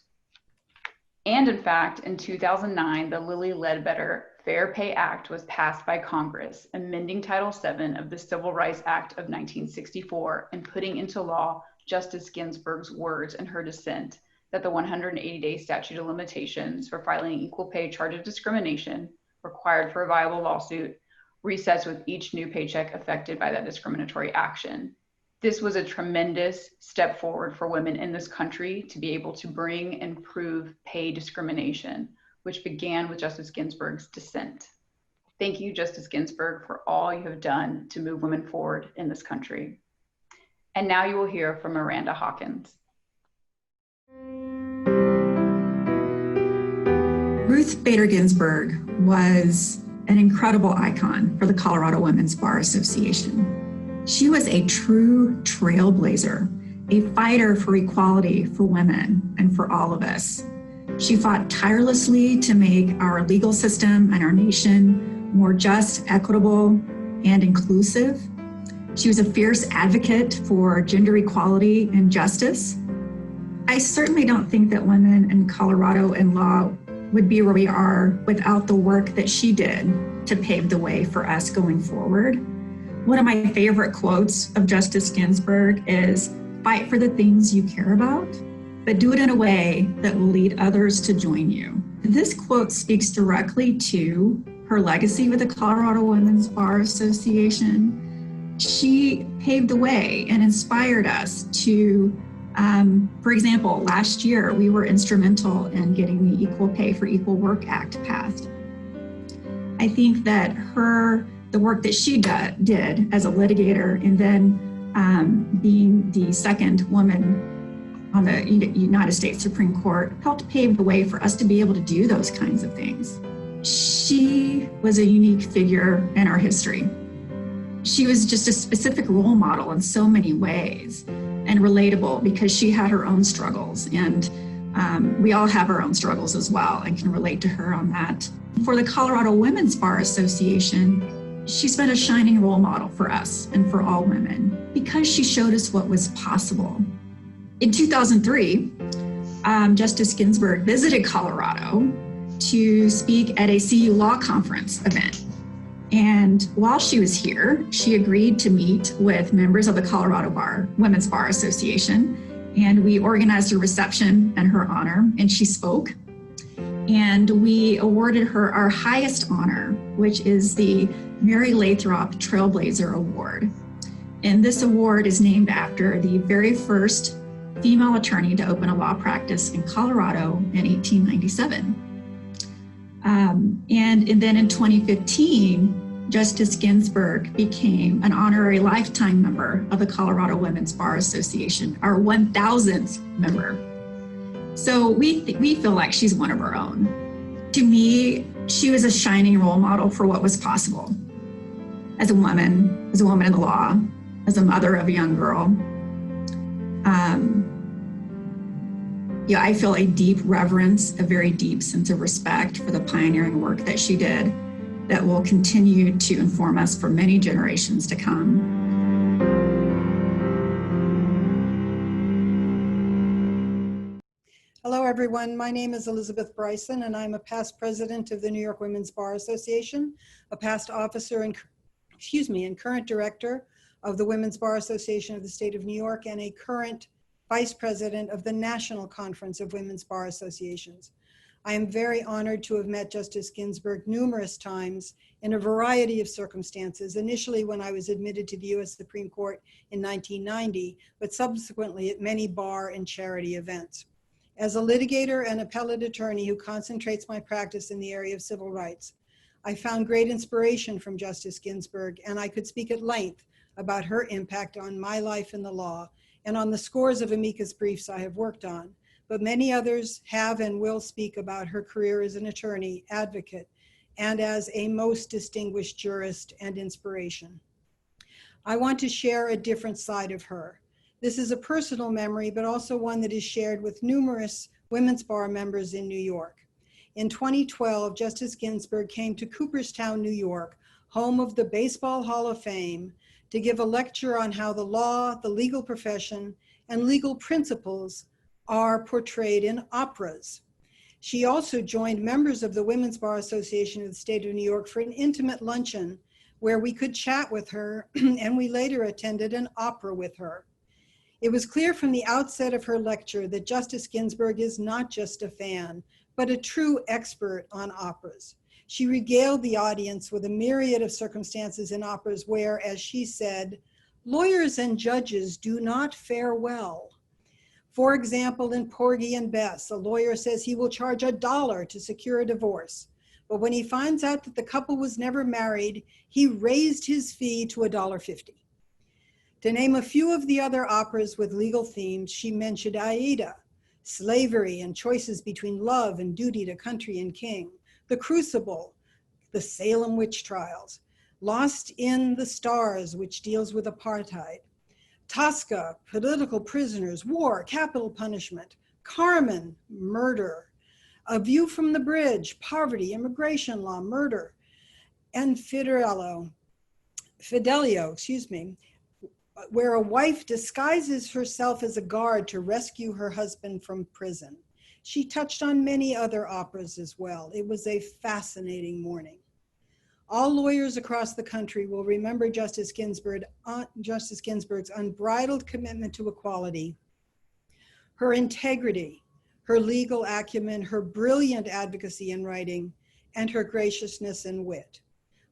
And in fact, in 2009, the Lilly Ledbetter Fair Pay Act was passed by Congress, amending Title VII of the Civil Rights Act of 1964 and putting into law Justice Ginsburg's words in her dissent that the 180-day statute of limitations for filing an equal pay charge of discrimination required for a viable lawsuit resets with each new paycheck affected by that discriminatory action. This was a tremendous step forward for women in this country to be able to bring and prove pay discrimination, which began with Justice Ginsburg's dissent. Thank you, Justice Ginsburg, for all you have done to move women forward in this country. And now you will hear from Miranda Hawkins. Ruth Bader Ginsburg was an incredible icon for the Colorado Women's Bar Association. She was a true trailblazer a fighter for equality for women and for all of us. She fought tirelessly to make our legal system and our nation more just, equitable, and inclusive. She was a fierce advocate for gender equality and justice. I certainly don't think that women in Colorado in law would be where we are without the work that she did to pave the way for us going forward. One of my favorite quotes of Justice Ginsburg is, "Fight for the things you care about, but do it in a way that will lead others to join you." This quote speaks directly to her legacy with the Colorado Women's Bar Association. She paved the way and inspired us to, for example, last year we were instrumental in getting the Equal Pay for Equal Work Act passed. I think that the work that she did as a litigator and then being the second woman on the United States Supreme Court helped pave the way for us to be able to do those kinds of things. She was a unique figure in our history. She was just a specific role model in so many ways and relatable because she had her own struggles, and we all have our own struggles as well and can relate to her on that. For the Colorado Women's Bar Association, she's been a shining role model for us and for all women because she showed us what was possible. In 2003, Justice Ginsburg visited Colorado to speak at a CU Law Conference event. And while she was here, she agreed to meet with members of the Colorado Women's Bar Association, and we organized a reception in her honor, and she spoke. And we awarded her our highest honor, which is the Mary Lathrop Trailblazer Award. And this award is named after the very first female attorney to open a law practice in Colorado in 1897. And then in 2015, Justice Ginsburg became an honorary lifetime member of the Colorado Women's Bar Association, our 1,000th member. So we feel like she's one of our own. To me, she was a shining role model for what was possible. As a woman in the law, as a mother of a young girl. I feel a deep reverence, a very deep sense of respect for the pioneering work that she did that will continue to inform us for many generations to come. Hello, everyone. My name is Elizabeth Bryson, and I'm a past president of the New York Women's Bar Association, a past officer and current director of the Women's Bar Association of the State of New York, and a current vice president of the National Conference of Women's Bar Associations. I am very honored to have met Justice Ginsburg numerous times in a variety of circumstances, initially when I was admitted to the U.S. Supreme Court in 1990, but subsequently at many bar and charity events. As a litigator and appellate attorney who concentrates my practice in the area of civil rights, I found great inspiration from Justice Ginsburg, and I could speak at length about her impact on my life in the law and on the scores of amicus briefs I have worked on. But many others have and will speak about her career as an attorney, advocate, and as a most distinguished jurist and inspiration. I want to share a different side of her. This is a personal memory, but also one that is shared with numerous women's bar members in New York. In 2012, Justice Ginsburg came to Cooperstown, New York, home of the Baseball Hall of Fame, to give a lecture on how the law, the legal profession, and legal principles are portrayed in operas. She also joined members of the Women's Bar Association of the State of New York for an intimate luncheon where we could chat with her, and we later attended an opera with her. It was clear from the outset of her lecture that Justice Ginsburg is not just a fan, but a true expert on operas. She regaled the audience with a myriad of circumstances in operas where, as she said, lawyers and judges do not fare well. For example, in Porgy and Bess, a lawyer says he will charge $1 to secure a divorce. But when he finds out that the couple was never married, he raised his fee to $1.50. To name a few of the other operas with legal themes, she mentioned Aida, slavery and choices between love and duty to country and king, The Crucible, the Salem witch trials, Lost in the Stars, which deals with apartheid, Tosca, political prisoners, war, capital punishment. Carmen, murder. A View from the Bridge, poverty, immigration law, murder. And Fidelio, where a wife disguises herself as a guard to rescue her husband from prison. She touched on many other operas as well. It was a fascinating morning. All lawyers across the country will remember Justice Ginsburg's unbridled commitment to equality, her integrity, her legal acumen, her brilliant advocacy in writing, and her graciousness and wit.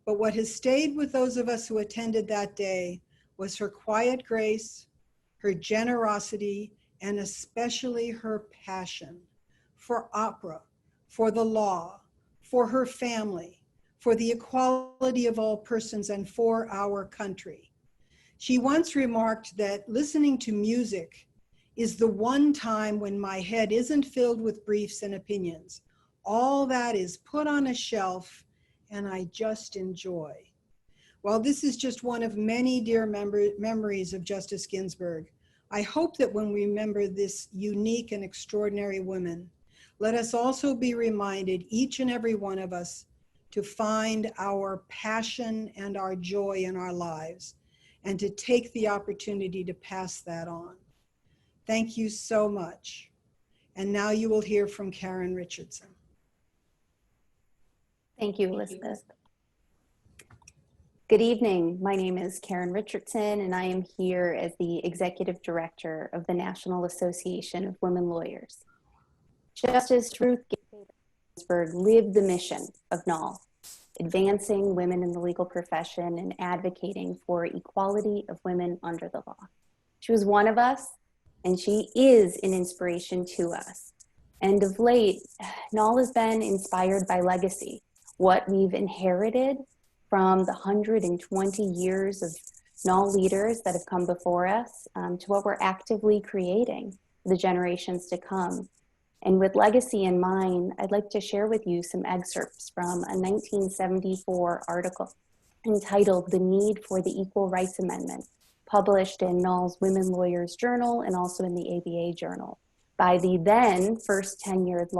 But what has stayed with those of us who attended that day was her quiet grace, her generosity, and especially her passion for opera, for the law, for her family, for the equality of all persons, and for our country. She once remarked that listening to music is the one time when my head isn't filled with briefs and opinions. All that is put on a shelf and I just enjoy. While this is just one of many dear memories of Justice Ginsburg, I hope that when we remember this unique and extraordinary woman, let us also be reminded, each and every one of us, to find our passion and our joy in our lives and to take the opportunity to pass that on. Thank you so much. And now you will hear from Karen Richardson. Thank you, Elizabeth. Good evening. My name is Karen Richardson, and I am here as the Executive Director of the National Association of Women Lawyers. Justice Ruth Bader Ginsburg lived the mission of NAL, advancing women in the legal profession and advocating for equality of women under the law. She was one of us, and she is an inspiration to us. And of late, NAL has been inspired by legacy, what we've inherited from the 120 years of NAL leaders that have come before us to what we're actively creating for the generations to come. And with legacy in mind, I'd like to share with you some excerpts from a 1974 article entitled "The Need for the Equal Rights Amendment," published in NAL's Women Lawyers Journal and also in the ABA Journal by the then first tenured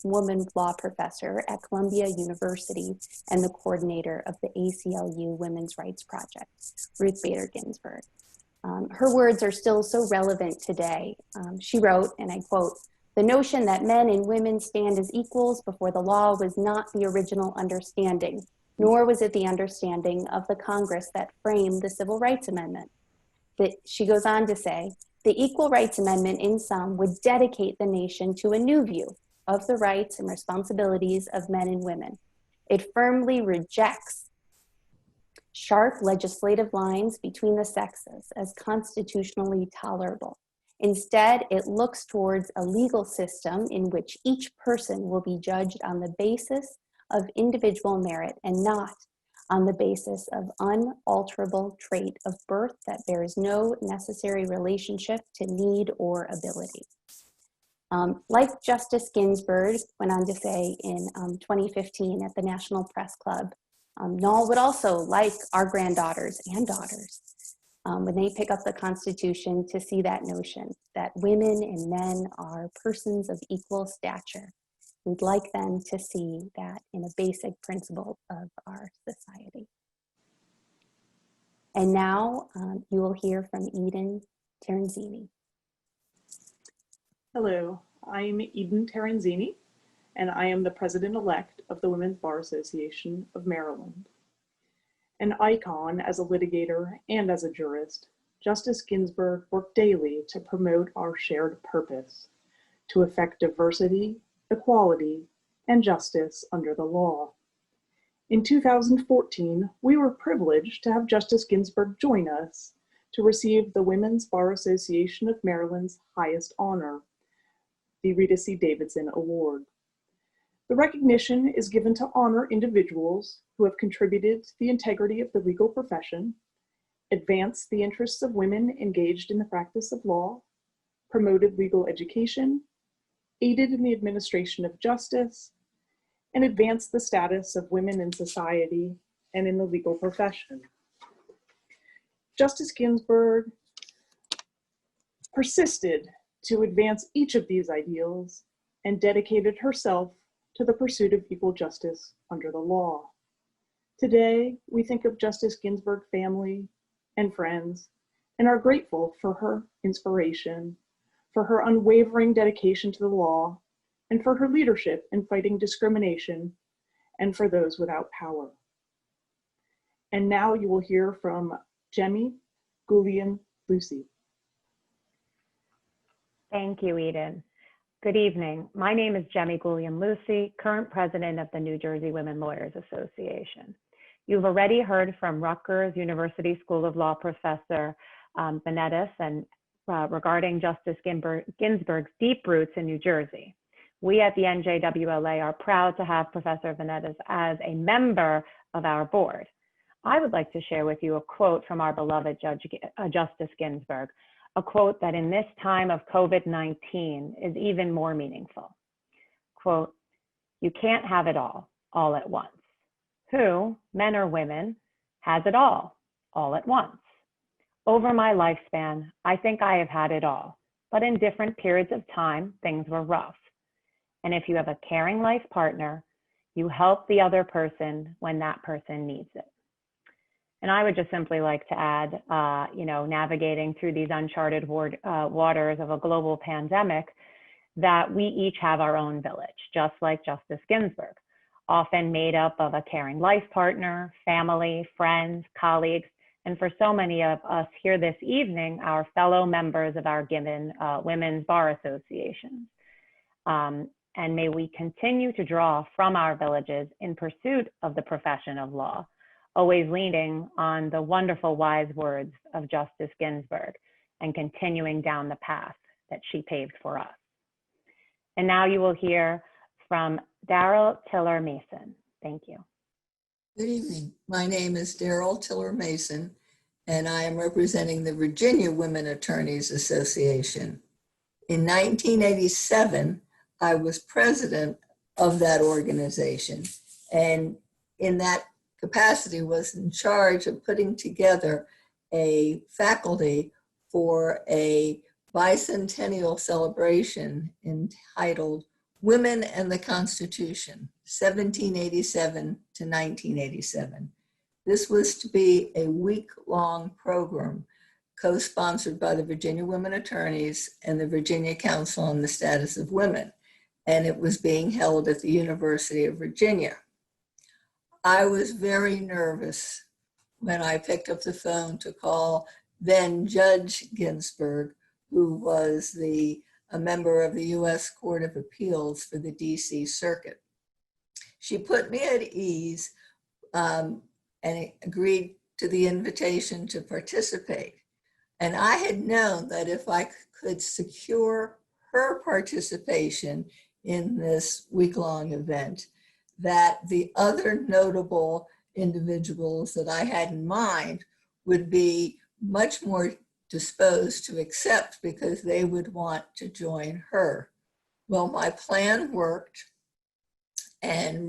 woman law professor at Columbia University and the coordinator of the ACLU Women's Rights Project, Ruth Bader Ginsburg. Her words are still so relevant today. She wrote, and I quote, "The notion that men and women stand as equals before the law was not the original understanding, nor was it the understanding of the Congress that framed the Civil Rights Amendment." She goes on to say, "The Equal Rights Amendment in sum would dedicate the nation to a new view of the rights and responsibilities of men and women. It firmly rejects sharp legislative lines between the sexes as constitutionally tolerable. Instead, it looks towards a legal system in which each person will be judged on the basis of individual merit and not on the basis of unalterable trait of birth that bears no necessary relationship to need or ability." Like Justice Ginsburg went on to say in 2015 at the National Press Club, NAL would also like our granddaughters and daughters when they pick up the Constitution to see that notion that women and men are persons of equal stature. We'd like them to see that in a basic principle of our society. And now you will hear from Eden Terenzini. Hello, I'm Eden Terenzini, and I am the president-elect of the Women's Bar Association of Maryland. An icon as a litigator and as a jurist, Justice Ginsburg worked daily to promote our shared purpose, to effect diversity, equality, and justice under the law. In 2014, we were privileged to have Justice Ginsburg join us to receive the Women's Bar Association of Maryland's highest honor, the Rita C. Davidson Award. The recognition is given to honor individuals who have contributed to the integrity of the legal profession, advanced the interests of women engaged in the practice of law, promoted legal education, aided in the administration of justice, and advanced the status of women in society and in the legal profession. Justice Ginsburg persisted to advance each of these ideals and dedicated herself to the pursuit of equal justice under the law. Today, we think of Justice Ginsburg family and friends and are grateful for her inspiration, for her unwavering dedication to the law, and for her leadership in fighting discrimination and for those without power. And now you will hear from Jemmy Gullion-Lucy. Thank you, Eden. Good evening. My name is Jemmy Gullion-Lucy, current president of the New Jersey Women Lawyers Association. You've already heard from Rutgers University School of Law professor Benedis and regarding Justice Ginsburg's deep roots in New Jersey. We at the NJWLA are proud to have Professor Benedis as a member of our board. I would like to share with you a quote from our beloved Justice Ginsburg, a quote that in this time of COVID-19 is even more meaningful. Quote, "You can't have it all at once. Who, men or women, has it all at once? Over my lifespan, I think I have had it all, but in different periods of time, things were rough. And if you have a caring life partner, you help the other person when that person needs it." And I would just simply like to add, navigating through these uncharted waters of a global pandemic, that we each have our own village, just like Justice Ginsburg, often made up of a caring life partner, family, friends, colleagues, and for so many of us here this evening, our fellow members of our given Women's Bar Associations. And may we continue to draw from our villages in pursuit of the profession of law, always leaning on the wonderful wise words of Justice Ginsburg and continuing down the path that she paved for us. And now you will hear from Daryl Tiller Mason. Thank you. Good evening. My name is Daryl Tiller Mason, and I am representing the Virginia Women Attorneys Association. In 1987, I was president of that organization, and in that capacity was in charge of putting together a faculty for a bicentennial celebration entitled Women and the Constitution, 1787 to 1987. This was to be a week-long program co-sponsored by the Virginia Women Attorneys and the Virginia Council on the Status of Women, and it was being held at the University of Virginia. I was very nervous when I picked up the phone to call then Judge Ginsburg, who was a member of the U.S. Court of Appeals for the D.C. Circuit. She put me at ease and agreed to the invitation to participate. And I had known that if I could secure her participation in this week-long event, that the other notable individuals that I had in mind would be much more disposed to accept because they would want to join her. Well, my plan worked, and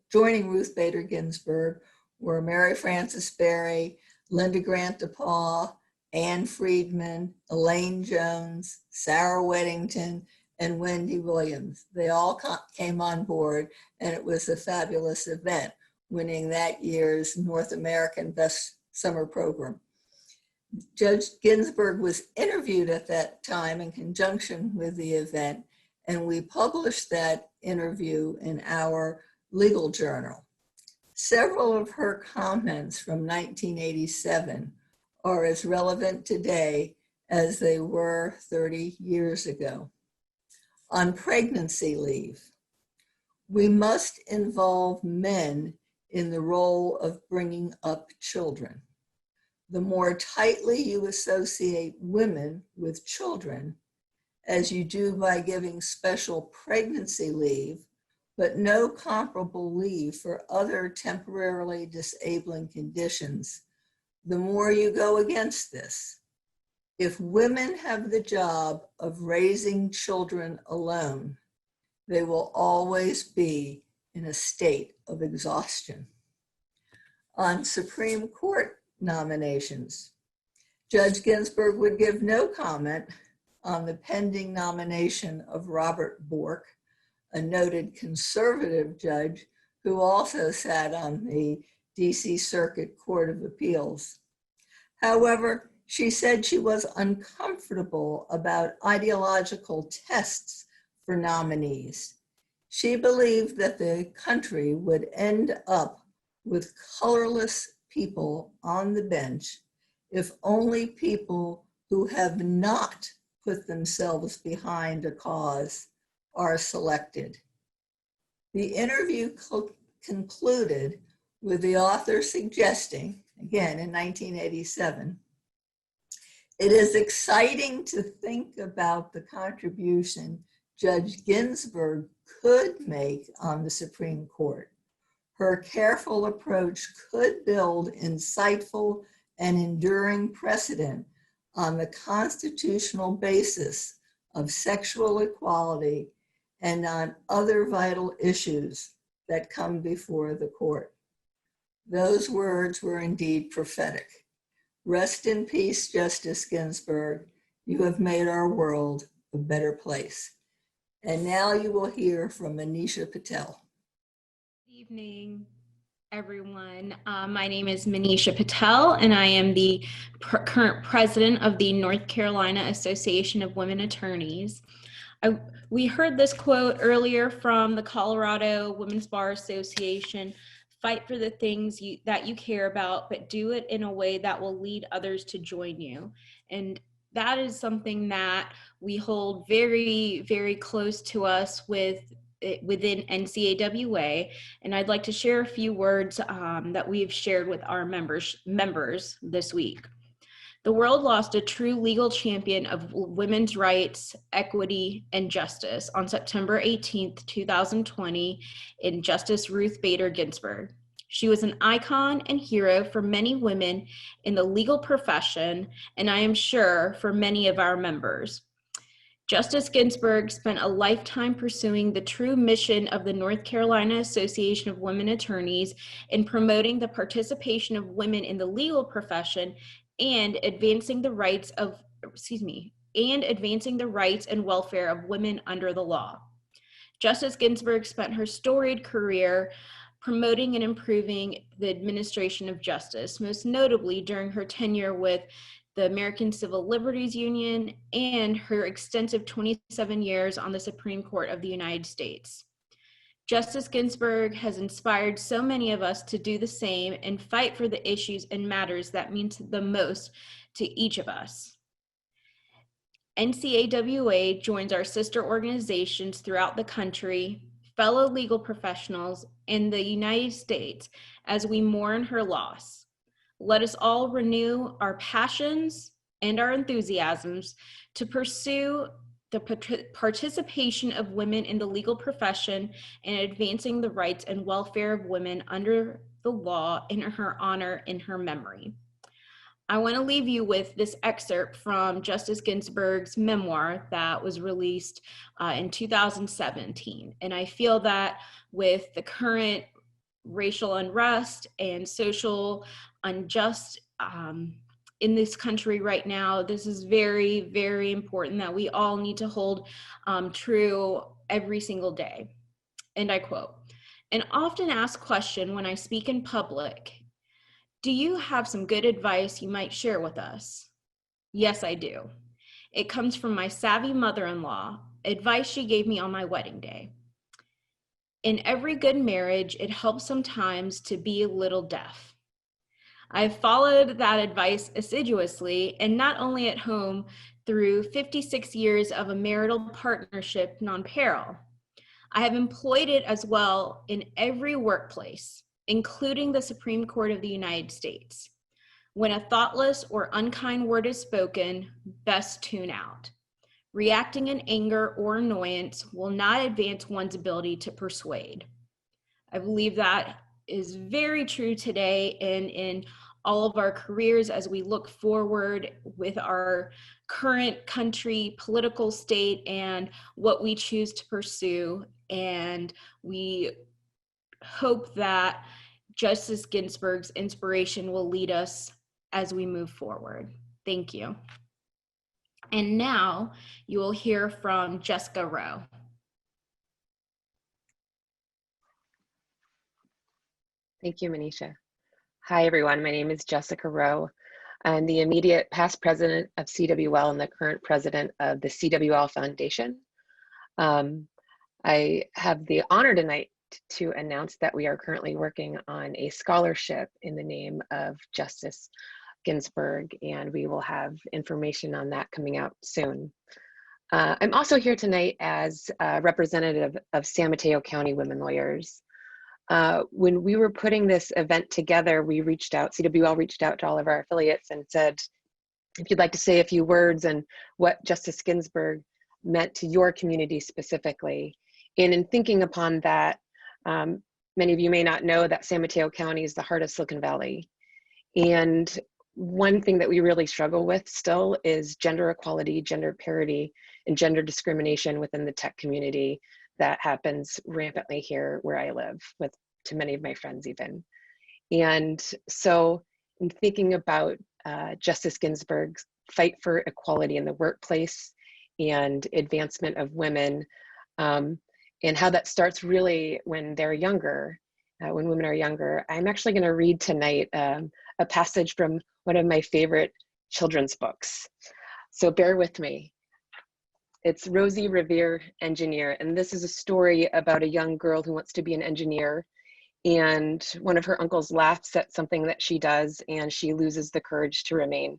joining Ruth Bader Ginsburg were Mary Frances Berry, Linda Grant DePaul, Ann Friedman, Elaine Jones, Sarah Weddington, and Wendy Williams. They all came on board, and it was a fabulous event, winning that year's North American Best Summer Program. Judge Ginsburg was interviewed at that time in conjunction with the event, and we published that interview in our legal journal. Several of her comments from 1987 are as relevant today as they were 30 years ago. On pregnancy leave, we must involve men in the role of bringing up children. The more tightly you associate women with children, as you do by giving special pregnancy leave, but no comparable leave for other temporarily disabling conditions, the more you go against this. If women have the job of raising children alone, they will always be in a state of exhaustion. On Supreme Court nominations, Judge Ginsburg would give no comment on the pending nomination of Robert Bork, a noted conservative judge who also sat on the DC Circuit Court of Appeals. However, she said she was uncomfortable about ideological tests for nominees. She believed that the country would end up with colorless people on the bench if only people who have not put themselves behind a cause are selected. The interview concluded with the author suggesting, again in 1987, "It is exciting to think about the contribution Judge Ginsburg could make on the Supreme Court. Her careful approach could build insightful and enduring precedent on the constitutional basis of sexual equality and on other vital issues that come before the court." Those words were indeed prophetic. Rest in peace, Justice Ginsburg. You have made our world a better place. And now you will hear from Manisha Patel. Good evening, everyone. My name is Manisha Patel, and I am the current president of the North Carolina Association of Women Attorneys. We heard this quote earlier from the Colorado Women's Bar Association: "Fight for the things that you care about, but do it in a way that will lead others to join you." And that is something that we hold very, very close to us within NCAWA. And I'd like to share a few words that we've shared with our members this week. The world lost a true legal champion of women's rights, equity, and justice on September 18th, 2020, in Justice Ruth Bader Ginsburg. She was an icon and hero for many women in the legal profession, and I am sure for many of our members. Justice Ginsburg spent a lifetime pursuing the true mission of the North Carolina Association of Women Attorneys in promoting the participation of women in the legal profession and advancing the rights and welfare of women under the law. Justice Ginsburg spent her storied career promoting and improving the administration of justice, most notably during her tenure with the American Civil Liberties Union and her extensive 27 years on the Supreme Court of the United States. Justice Ginsburg has inspired so many of us to do the same and fight for the issues and matters that mean the most to each of us. NCAWA joins our sister organizations throughout the country, fellow legal professionals, and the United States as we mourn her loss. Let us all renew our passions and our enthusiasms to pursue the participation of women in the legal profession and advancing the rights and welfare of women under the law in her honor and her memory. I want to leave you with this excerpt from Justice Ginsburg's memoir that was released in 2017. And I feel that with the current racial unrest and social unjust in this country right now, this is very, very important that we all need to hold true every single day. And I quote, "An often asked question when I speak in public: do you have some good advice you might share with us? Yes, I do. It comes from my savvy mother-in-law, advice she gave me on my wedding day. In every good marriage, it helps sometimes to be a little deaf. I've followed that advice assiduously, and not only at home through 56 years of a marital partnership non-peril. I have employed it as well in every workplace, including the Supreme Court of the United States. When a thoughtless or unkind word is spoken, best tune out. Reacting in anger or annoyance will not advance one's ability to persuade." I believe that is very true today and in all of our careers as we look forward with our current country, political state, and what we choose to pursue. And we hope that Justice Ginsburg's inspiration will lead us as we move forward. Thank you. And now you will hear from Jessica Rowe. Thank you, Manisha. Hi, everyone. My name is Jessica Rowe. I'm the immediate past president of CWL and the current president of the CWL Foundation. I have the honor tonight to announce that we are currently working on a scholarship in the name of Justice Ginsburg, and we will have information on that coming out soon. I'm also here tonight as a representative of San Mateo County Women Lawyers. When we were putting this event together, CWL reached out to all of our affiliates and said, if you'd like to say a few words and what Justice Ginsburg meant to your community specifically. And in thinking upon that, many of you may not know that San Mateo County is the heart of Silicon Valley. And one thing that we really struggle with still is gender equality, gender parity, and gender discrimination within the tech community that happens rampantly here where I live, to many of my friends even. And so in thinking about Justice Ginsburg's fight for equality in the workplace and advancement of women, and how that starts really when they're younger, when women are younger, I'm actually going to read tonight a passage from one of my favorite children's books. So bear with me. It's Rosie Revere, Engineer, and this is a story about a young girl who wants to be an engineer, and one of her uncles laughs at something that she does, and she loses the courage to remain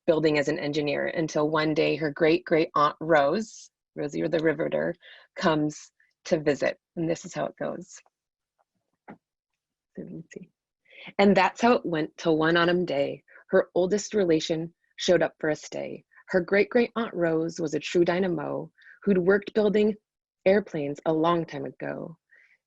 building as an engineer until one day her great-great-aunt Rose, Rosie the Riveter, comes to visit, and this is how it goes. And that's how it went till one autumn day, her oldest relation showed up for a stay. Her great-great-aunt Rose was a true dynamo who'd worked building airplanes a long time ago.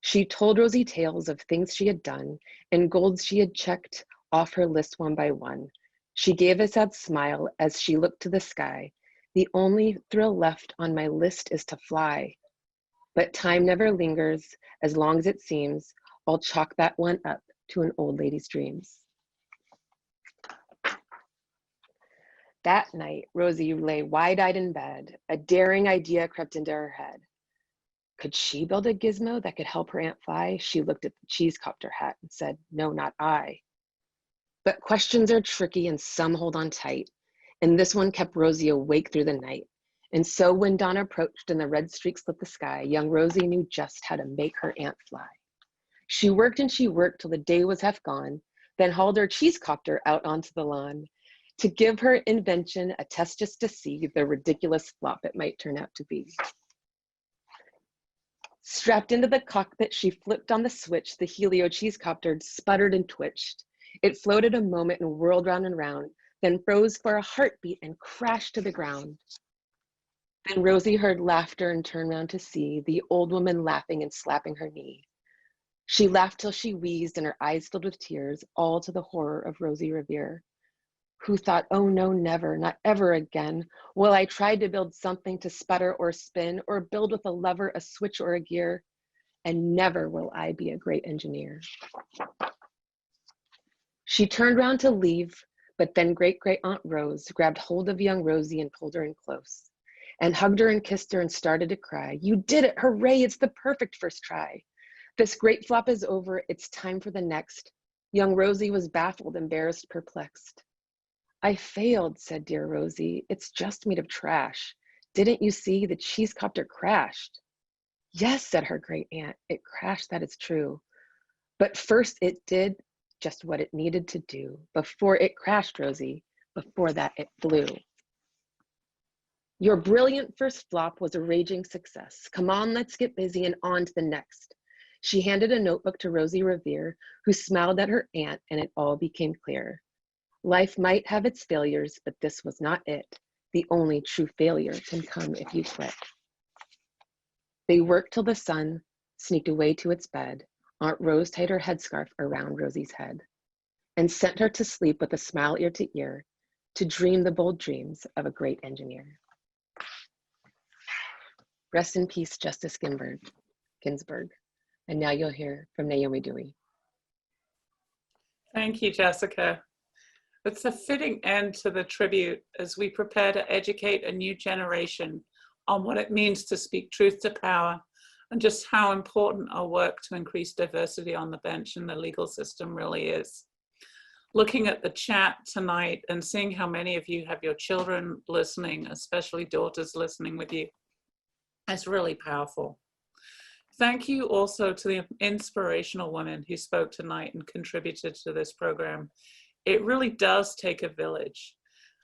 She told Rosie tales of things she had done and goals she had checked off her list one by one. She gave a sad smile as she looked to the sky. The only thrill left on my list is to fly. But time never lingers as long as it seems. I'll chalk that one up to an old lady's dreams. That night, Rosie lay wide-eyed in bed. A daring idea crept into her head. Could she build a gizmo that could help her aunt fly? She looked at the cheese copter hat and said, no, not I. But questions are tricky and some hold on tight. And this one kept Rosie awake through the night. And so when dawn approached and the red streaks lit the sky, young Rosie knew just how to make her aunt fly. She worked and she worked till the day was half gone, then hauled her cheese copter out onto the lawn to give her invention a test just to see the ridiculous flop it might turn out to be. Strapped into the cockpit, she flipped on the switch. The helio cheese copter sputtered and twitched. It floated a moment and whirled round and round, then froze for a heartbeat and crashed to the ground. Then Rosie heard laughter and turned round to see the old woman laughing and slapping her knee. She laughed till she wheezed and her eyes filled with tears, all to the horror of Rosie Revere, who thought, oh no, never, not ever again will I try to build something to sputter or spin or build with a lever, a switch, or a gear, and never will I be a great engineer. She turned round to leave, but then great-great-aunt Rose grabbed hold of young Rosie and pulled her in close and hugged her and kissed her and started to cry. You did it, hooray, it's the perfect first try. This great flop is over, it's time for the next. Young Rosie was baffled, embarrassed, perplexed. I failed, said dear Rosie. It's just made of trash. Didn't you see the cheese copter crashed? Yes, said her great aunt. It crashed, that is true. But first it did just what it needed to do. Before it crashed, Rosie, before that it flew. Your brilliant first flop was a raging success. Come on, let's get busy and on to the next. She handed a notebook to Rosie Revere, who smiled at her aunt, and it all became clear. Life might have its failures, but this was not it. The only true failure can come if you quit. They worked till the sun sneaked away to its bed. Aunt Rose tied her headscarf around Rosie's head and sent her to sleep with a smile ear to ear to dream the bold dreams of a great engineer. Rest in peace, Justice Ginsburg. And now you'll hear from Naomi Dewey. Thank you, Jessica. It's a fitting end to the tribute as we prepare to educate a new generation on what it means to speak truth to power and just how important our work to increase diversity on the bench and the legal system really is. Looking at the chat tonight and seeing how many of you have your children listening, especially daughters listening with you, that's really powerful. Thank you also to the inspirational women who spoke tonight and contributed to this program. It really does take a village,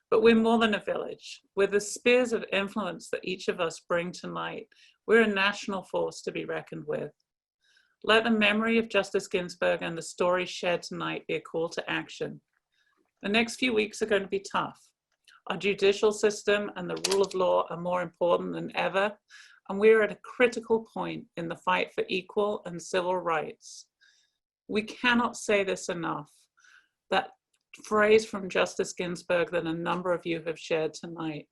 but we're more than a village. With the spheres of influence that each of us bring tonight, we're a national force to be reckoned with. Let the memory of Justice Ginsburg and the stories shared tonight be a call to action. The next few weeks are going to be tough. Our judicial system and the rule of law are more important than ever, and we're at a critical point in the fight for equal and civil rights. We cannot say this enough. That phrase from Justice Ginsburg that a number of you have shared tonight.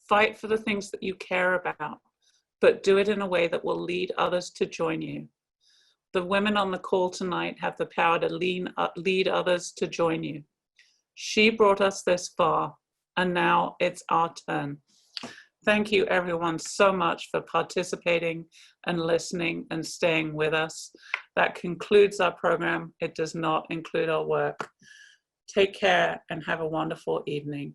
Fight for the things that you care about, but do it in a way that will lead others to join you. The women on the call tonight have the power to lead others to join you. She brought us this far, and now it's our turn. Thank you everyone so much for participating and listening and staying with us. That concludes our program. It does not include our work. Take care and have a wonderful evening.